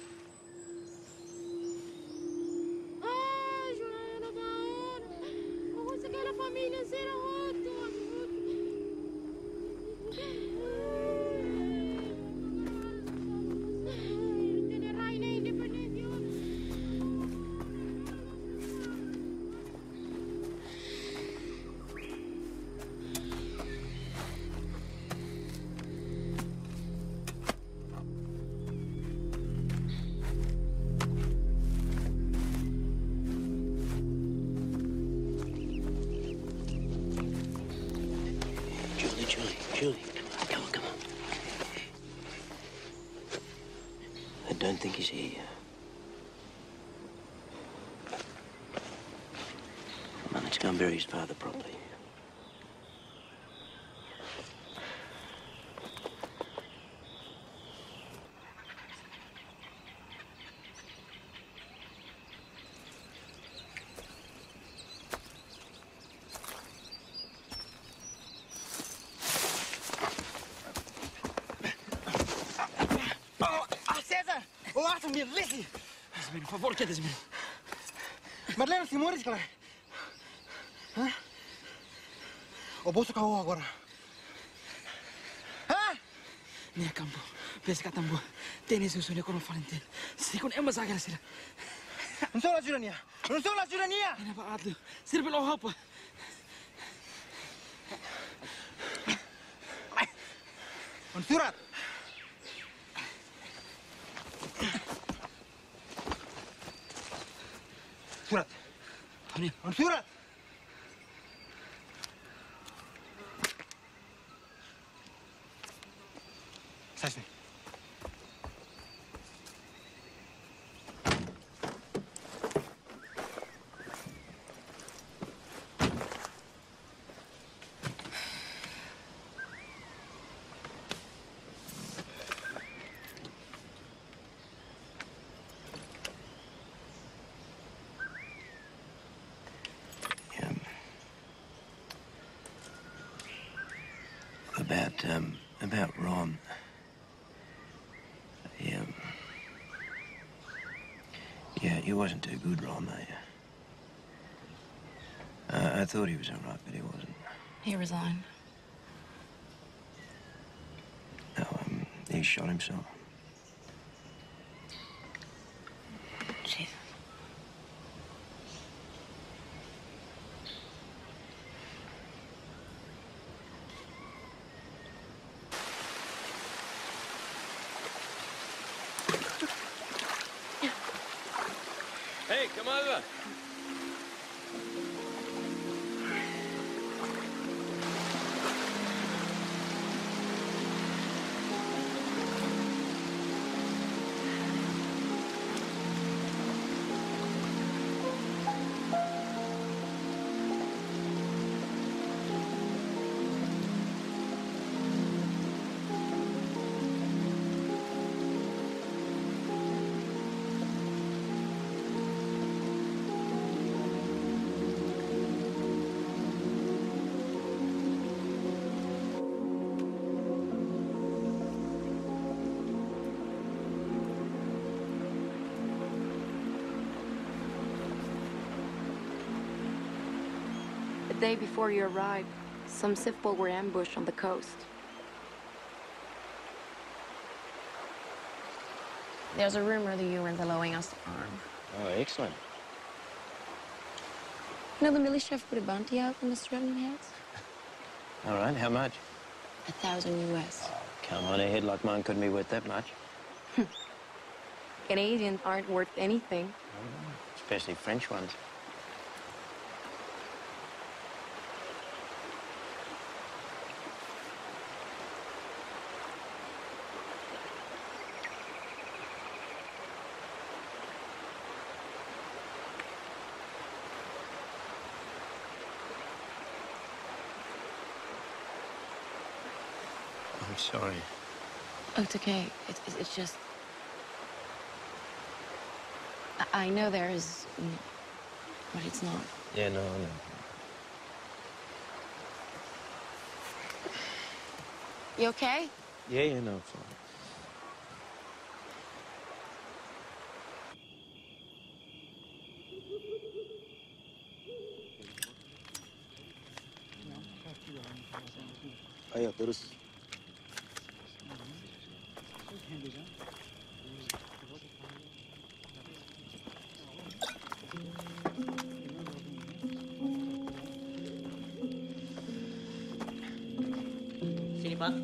Julie, come on. I don't think he's here. Come on, let's go and bury his father properly. Listen. Por favor, quieres, mira. Madalena, se mueres, cara. Hã? O bolso caiu agora. Hã? Minha campo, pesca tambo. Tem esse sonho com o Valentino. Se com Emma Zagra, será. Não sou a Jurania. Não sou a Jurania. Não é para serve pelo roupa. Nunura. Surat. Surat. Sasni. about Ron. Yeah, he wasn't too good, Ron, I thought he was all right, but he wasn't. He resigned. No, he shot himself. Jesus. Hey, come over. The day before you arrived, some civil were ambushed on the coast. There's a rumor that you were allowing us to arm. Oh, excellent. You know the militia have put a bounty out on the Australian heads? All right, how much? 1,000 US. Come on, a head like mine couldn't be worth that much. Canadians aren't worth anything. Especially French ones. I'm sorry. Oh, it's okay. It's just... I know there is... but it's not. Yeah, no, I know. You okay? Yeah, no, fine. Ayo, terus. Sini, Pak.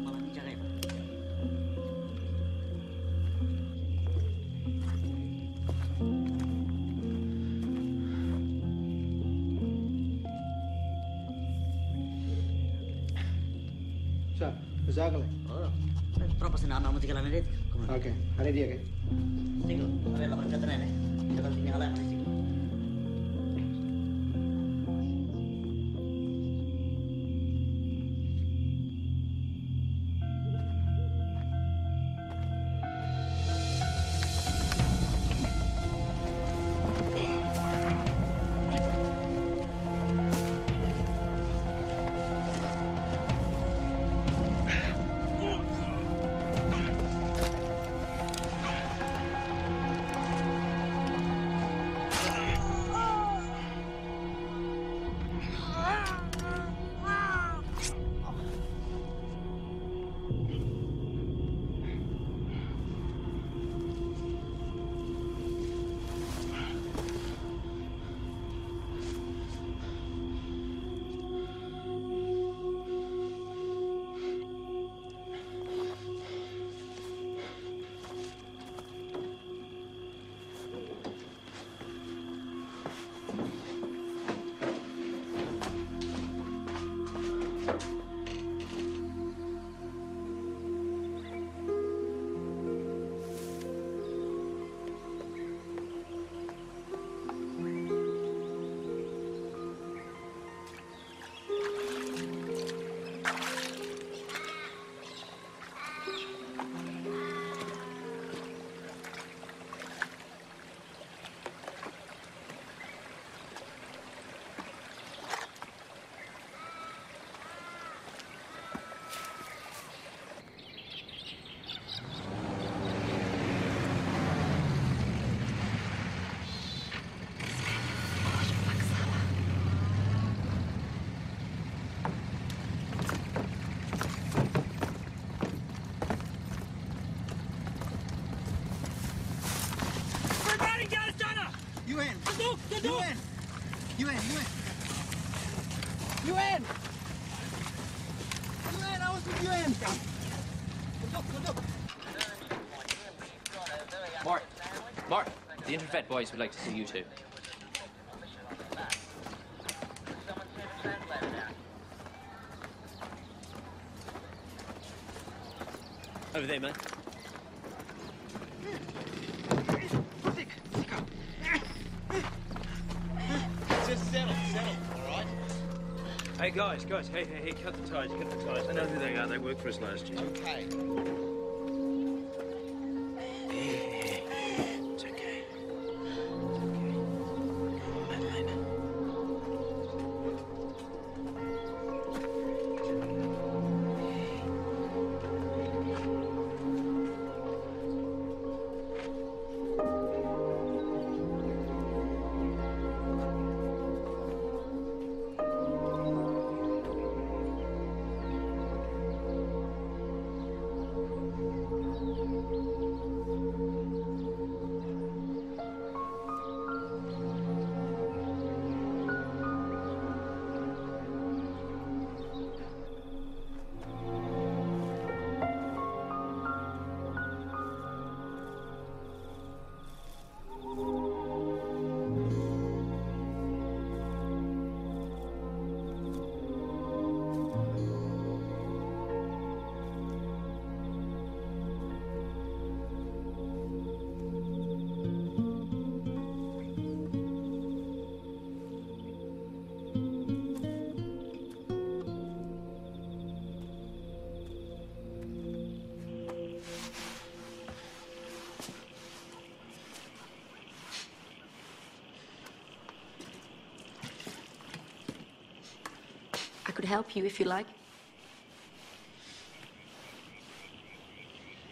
Malah bicara ya, Pak. Siya, Zagale. Oh, proprio se nama musica la vedete? Okay, hari dia kan? Sigo, aveva la pancata nene. Kita kalau tinggal lah, sigo. UN, I was with UN. Mark, the Interfet boys would like to see you too. Over there, mate. Just settle, all right? Hey, guys, hey, cut the ties. I know who they are. They worked for us last year. Okay. It's okay. I could help you if you like.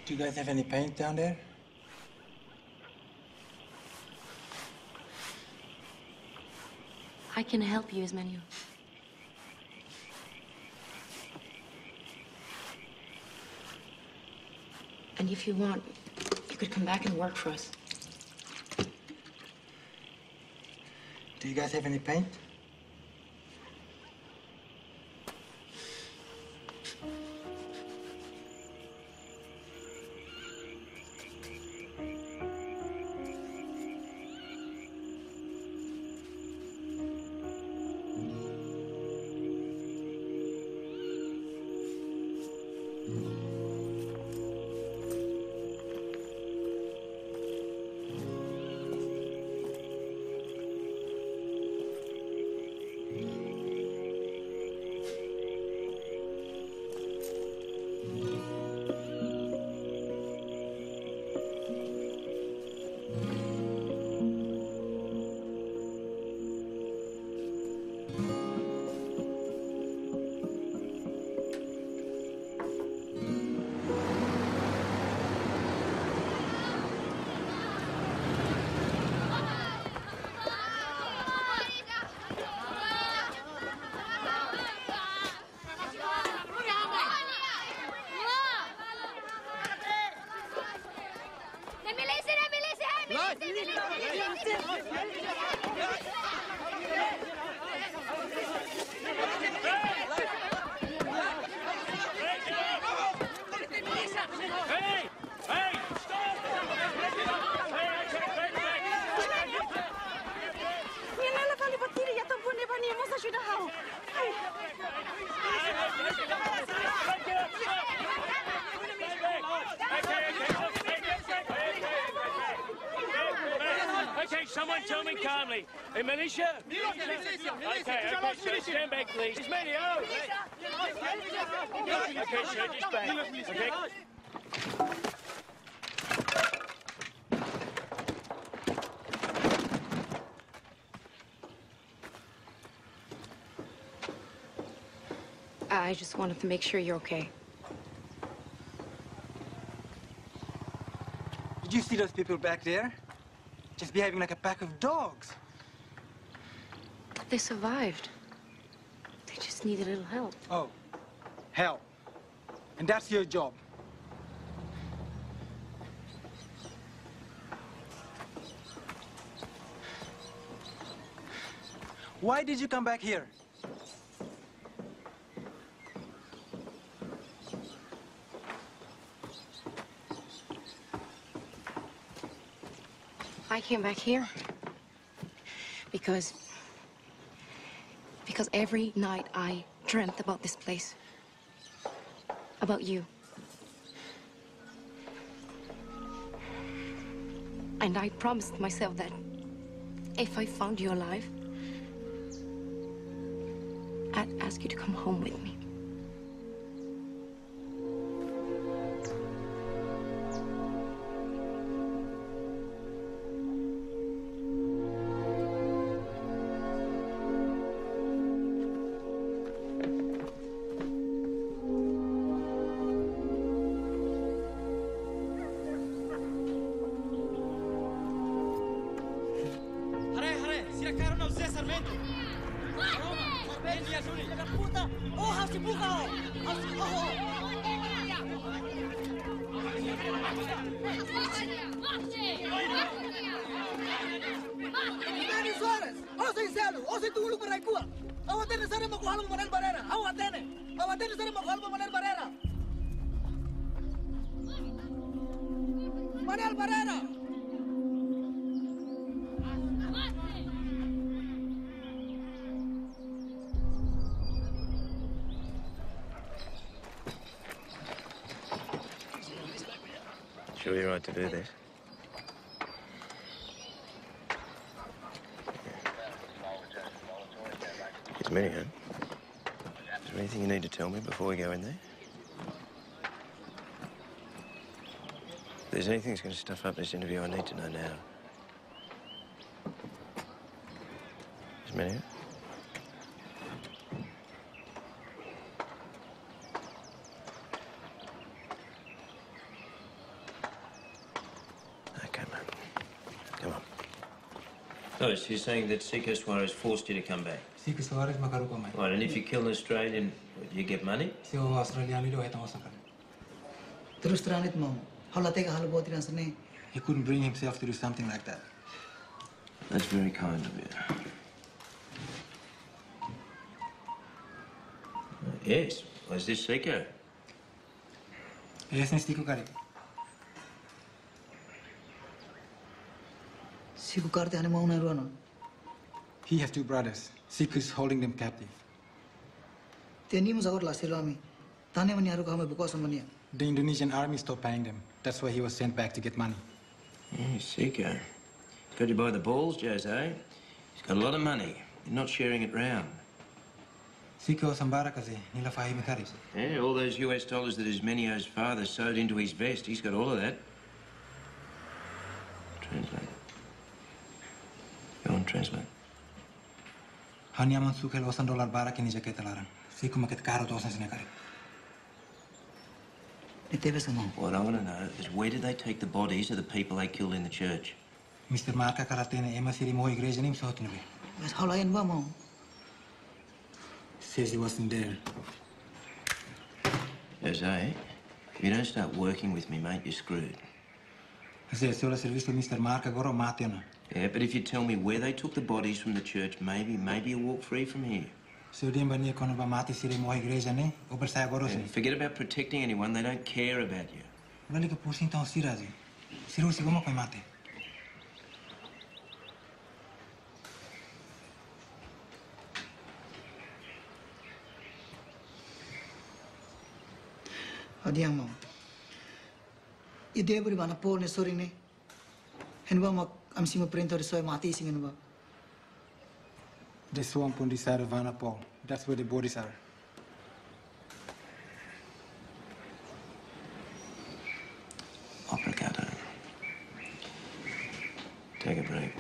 Do you guys have any paint down there? I can help you, Ismanuel. And if you want, you could come back and work for us. Do you guys have any paint? Okay, someone tell me calmly. Hey, militia? Okay, so stand back, please. It's Mario! Okay, sir, just back. Okay? I just wanted to make sure you're okay. Did you see those people back there? Just behaving like a pack of dogs. But they survived. They just need a little help. Oh, help. And that's your job. Why did you come back here? I came back here because every night I dreamt about this place, about you. And I promised myself that if I found you alive, I'd ask you to come home with me. Sure you're right to do this? It's me, huh? Is there anything you need to tell me before we go in there? If there's anything that's going to stuff up this interview, I need to know now. Is Minnie? Oh, so you're saying that Seiko Suarez forced you to come back? Seiko Suarez makarupa mai. Right, and if you kill an Australian, do you get money? Si o Australian itu itu masakan. Terus terang itu mau. Hal tega hal buat dia sini. He couldn't bring himself to do something like that. That's very kind of you. Yes, was this Seiko? Yes, ni Seiko kari. Seiko karte ane mau naruano. He has two brothers. Seiko is holding them captive. Teni musawar lasirami. Tane mani haru kami buka samania. The Indonesian army stopped paying them. That's why he was sent back to get money. Yeah, Seiko. Got you by the balls, Jose. He's got a lot of money. You're not sharing it round. Seiko sambara kasi nila fahi mekaris. Yeah, all those US dollars that Ismenio's father sewed into his vest, he's got all of that. Translate. Go on, translate. Hanya mansukel $1 bara kini jaket larang. Seiko maket karo to sini kari. What I want to know is where did they take the bodies of the people they killed in the church? Mr. Marka karatene ema siri mo igreja nim sohotnebe. Mas halayan ba mo? Says he wasn't there. Jose, if you don't start working with me, mate, you're screwed. Jose, solo servicio Mr. Marka goro mationa. Yeah, but if you tell me where they took the bodies from the church, maybe you walk free from here. So din ba niya kono ba mati siri mo igreja ne? O bersaya goro sini. Forget about protecting anyone. They don't care about you. Wala ka pusing tao sirazi. Siru si goma koy mate. Adiang mo. Ide beri mana pol ne sorry ne. Henba mak am sima printer soy mati singen ba. The swamp on the side of Vanapol. That's where the bodies are. Obrigado. Take a break.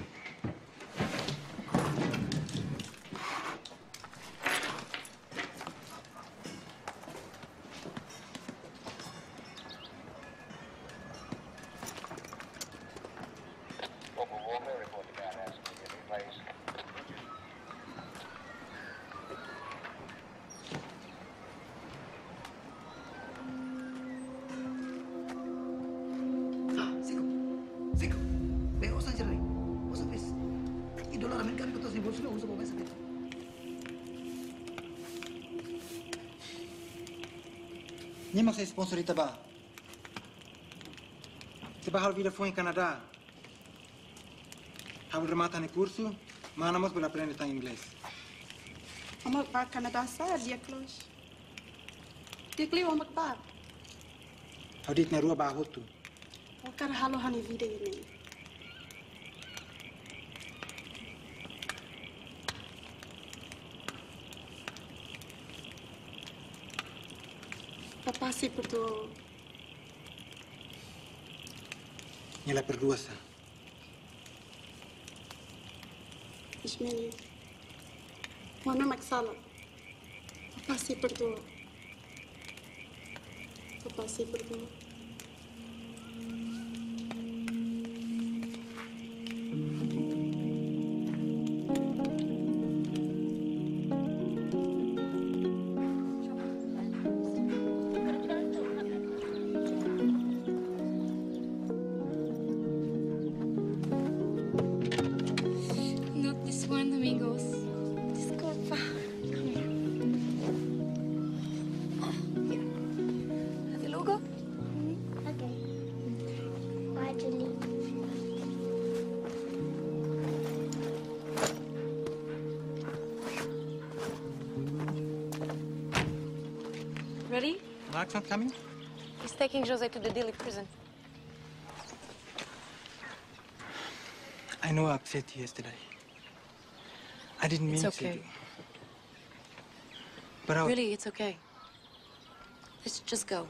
Niemand zijn sponsor ita ba. Ze bahal vida foi em Canadá. Hamos remata no curso, mas não vamos aprender em inglês. Omak ba Canada sa dia close. Dia kli omak ba. Audit na rua ba hotu. O cara halo hani vida ini. Papa se perdoou. Ela perdoa-se. Ismeni. Mana mak salah. Papa se perdoou. Papa se perdoou. Not this one, amigos. Disculpa. Hadi luego. Okay. Bye, Julie. Ready? Mark's not coming? He's taking Jose to the Dili prison. I know I upset you yesterday. I didn't mean It's okay. to. But I... Really, it's okay. Let's just go.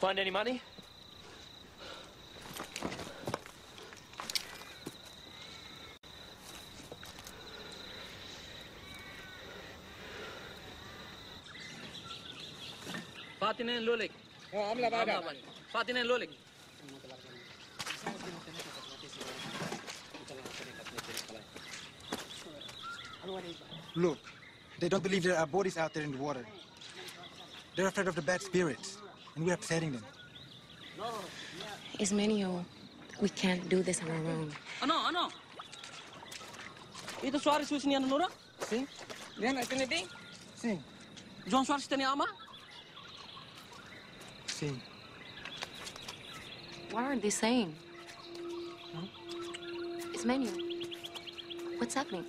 Find any money? Fatinen Lulik. Oh, amla bada. Fatinen Lulik. Look, they don't believe there are bodies out there in the water. They're afraid of the bad spirits, and we're upsetting them. Ismenio, we can't do this on our own. Ano? Itu Suarez ni Nunura? Sim. Lihat nak kena ding? Sim. John Suarez ni ama? Sim. What are they saying? Ismenio, what's happening?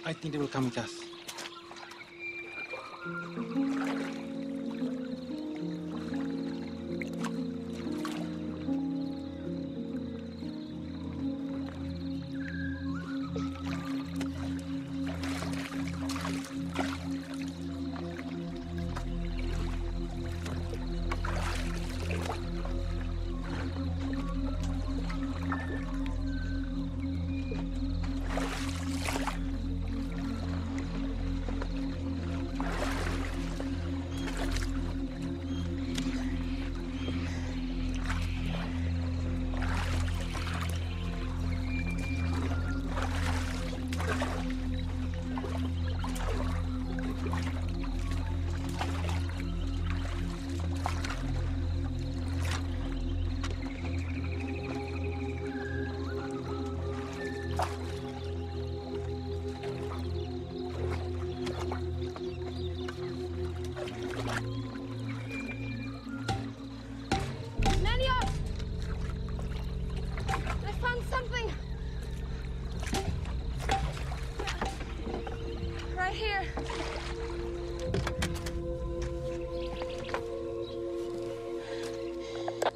I think they will come with us.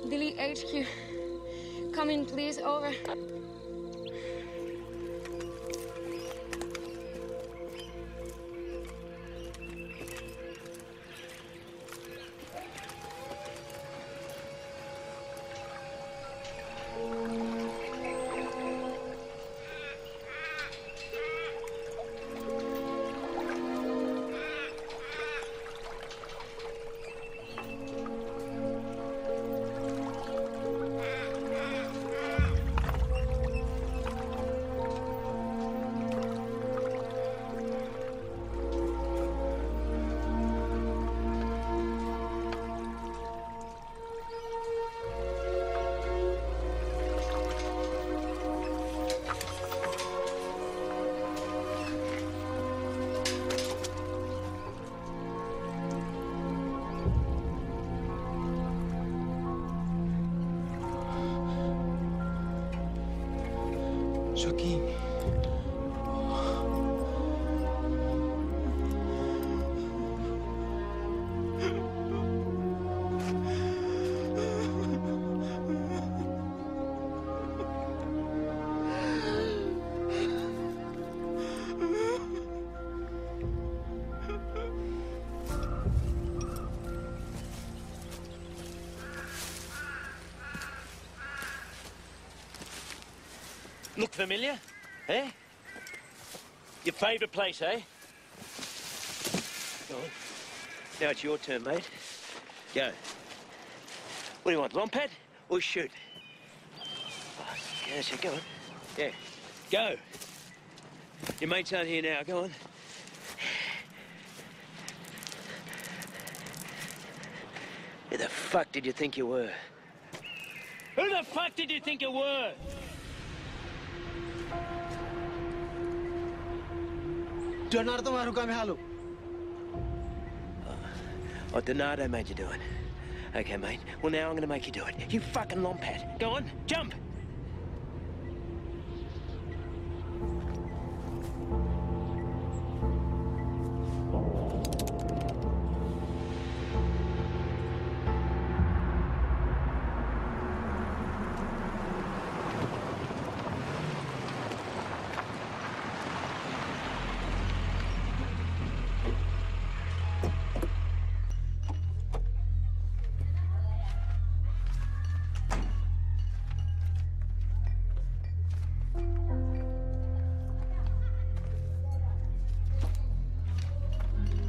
Delete HQ. Come in, please. Over. Joaquin. Look familiar, eh? Your favourite place, eh? Go on. Now it's your turn, mate. Go. What do you want, lompad or shoot? Oh, yes, go on. Yeah, go. Your mates aren't here now, go on. Who the fuck did you think you were? Who the fuck did you think you were? Donato maru kami halu. Oh, Donato made you do it. Okay, mate. Well, now I'm gonna make you do it. You fucking lompat. Go on, jump!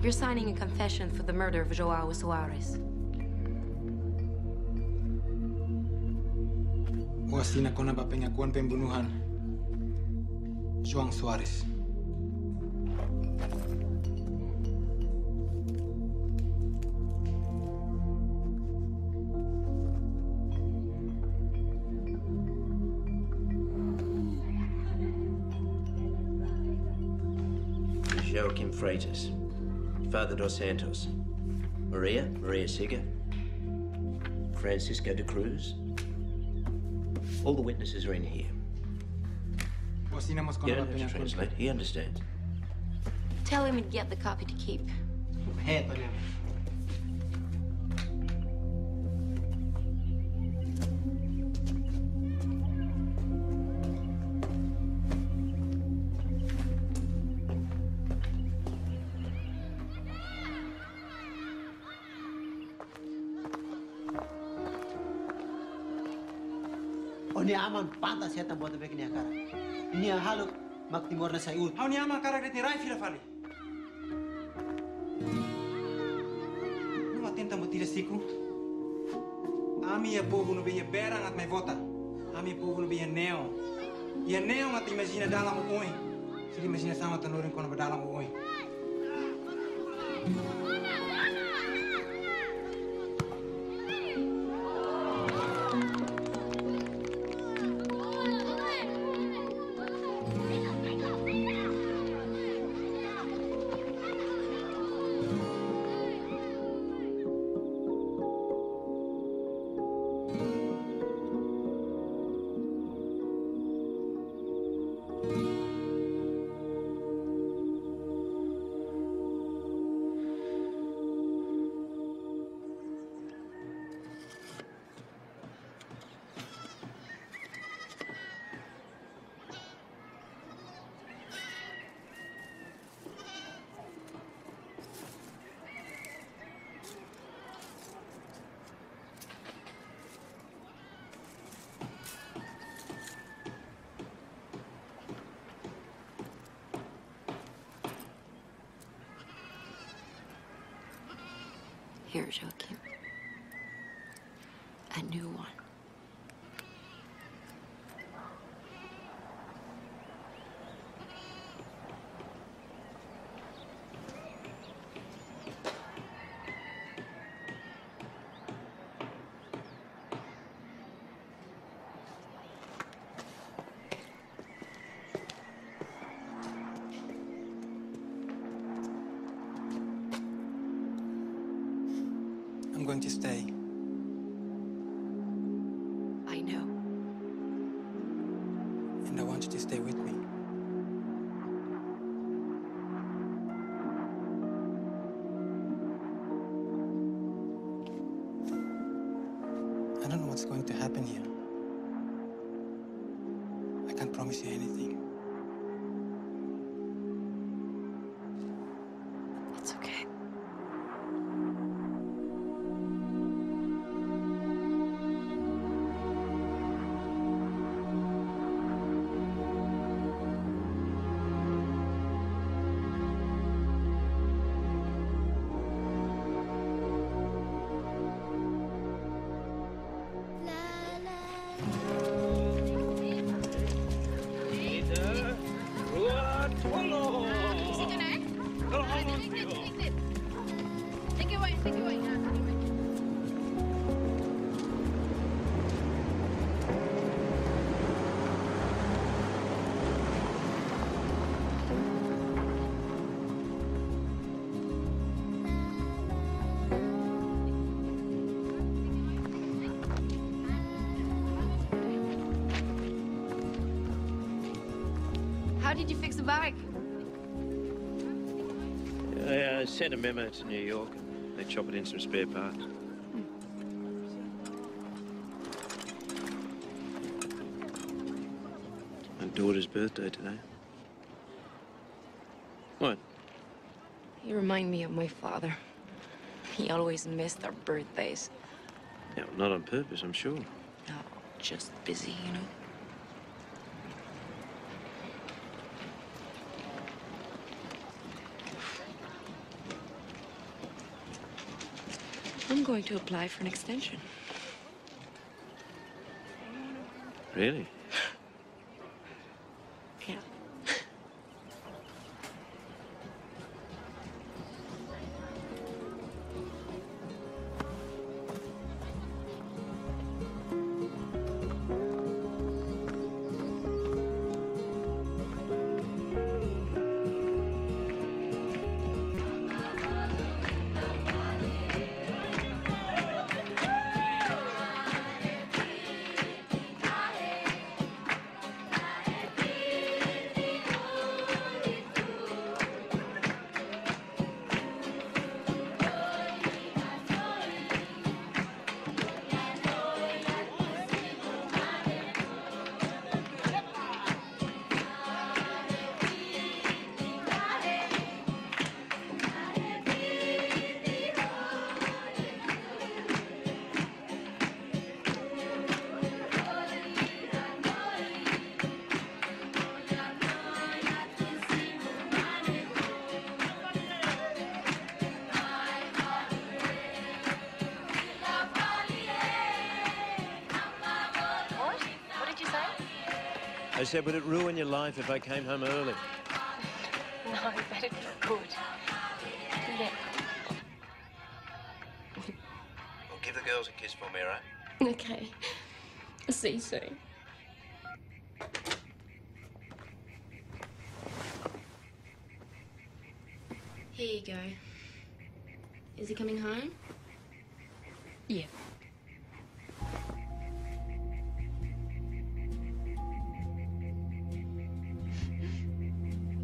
You're signing a confession for the murder of Joao Soares. Wasina ko na ba pengakuan pembunuhan Joao Soares. Joaquim Freitas. Father dos Santos. Maria Siga. Francisco de Cruz. All the witnesses are in here. Wasina mas ko You na ba don't have to pengakuan. translate. He understands. Tell him to get the copy to keep. Hey, Tanya. Oni aman pantas ya tambah tu begini akar. Ini halu mak timur na sayud. Hau ni ama karak ni rai fila fali. Numa tenta mo tira siku. Ami ya povo no be berang at may vota. Ami povo no be neo. Ya neo at imagina dalam mo oi. Sili imagina sama tanurin ko na dalam mo oi. Here, Joaquin. A new one. I'm going to stay. I know. And And I want you to stay with me. I don't know what's going to happen here. I can't promise you anything. It's okay. How did you fix the bike? I sent a memo to New York. They chop it in some spare parts. My daughter's birthday today. What? You remind me of my father. He always missed our birthdays. Yeah, not on purpose, I'm sure. No, just busy, you know. I'm going to apply for an extension. Really? Yeah. I said, would it ruin your life if I came home early? No, I bet it's good. Yeah. Well, give the girls a kiss for me, all right? Okay. See you soon. Here you go. Is he coming home? Yeah.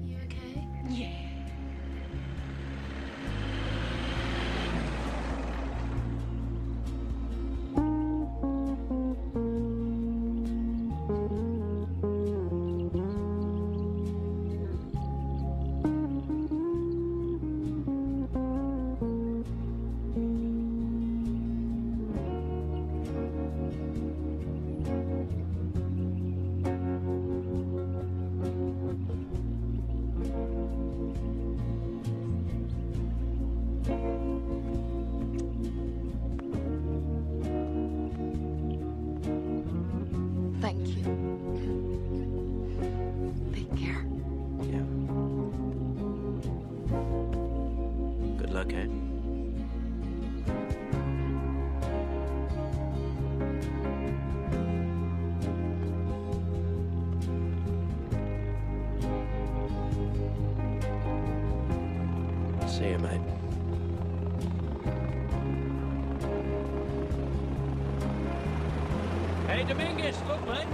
You okay? Yeah. Thank you. Take care. Yeah. Good luck, eh? See you, mate. Hey, Dominguez, look, mate.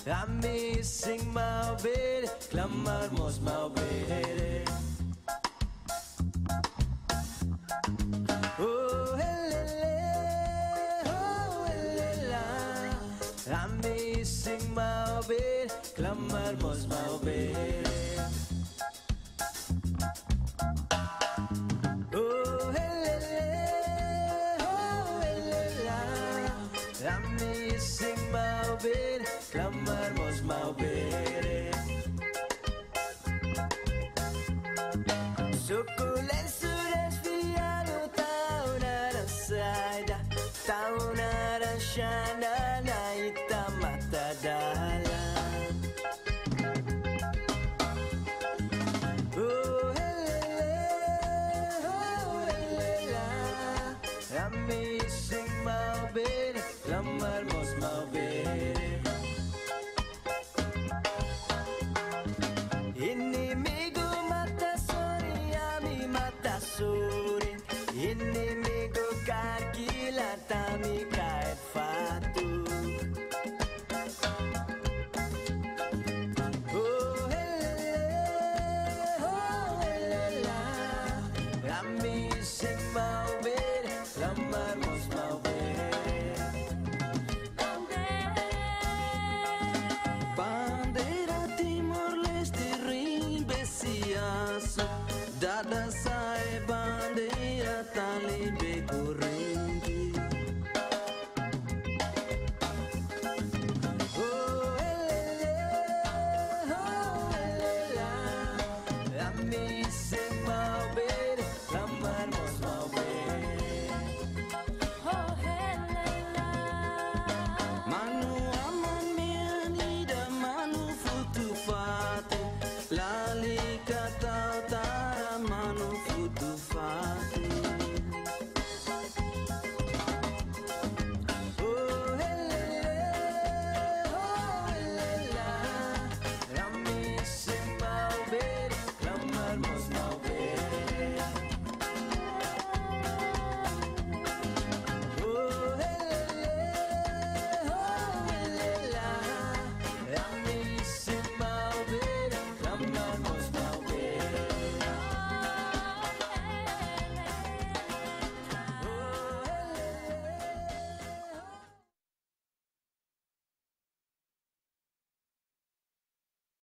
Ami sing mau bere, klamar mos mau bere. Oh helele, oh helela. Ami sing mau bere, klamar mos mau bere. Oh helele, oh helela. Ami sing mau bere, klamar mos mau bere. Sukulen sudah fiano tau nara saida, tau nara shana na ita mata dalam. Oh helele, oh helela, ami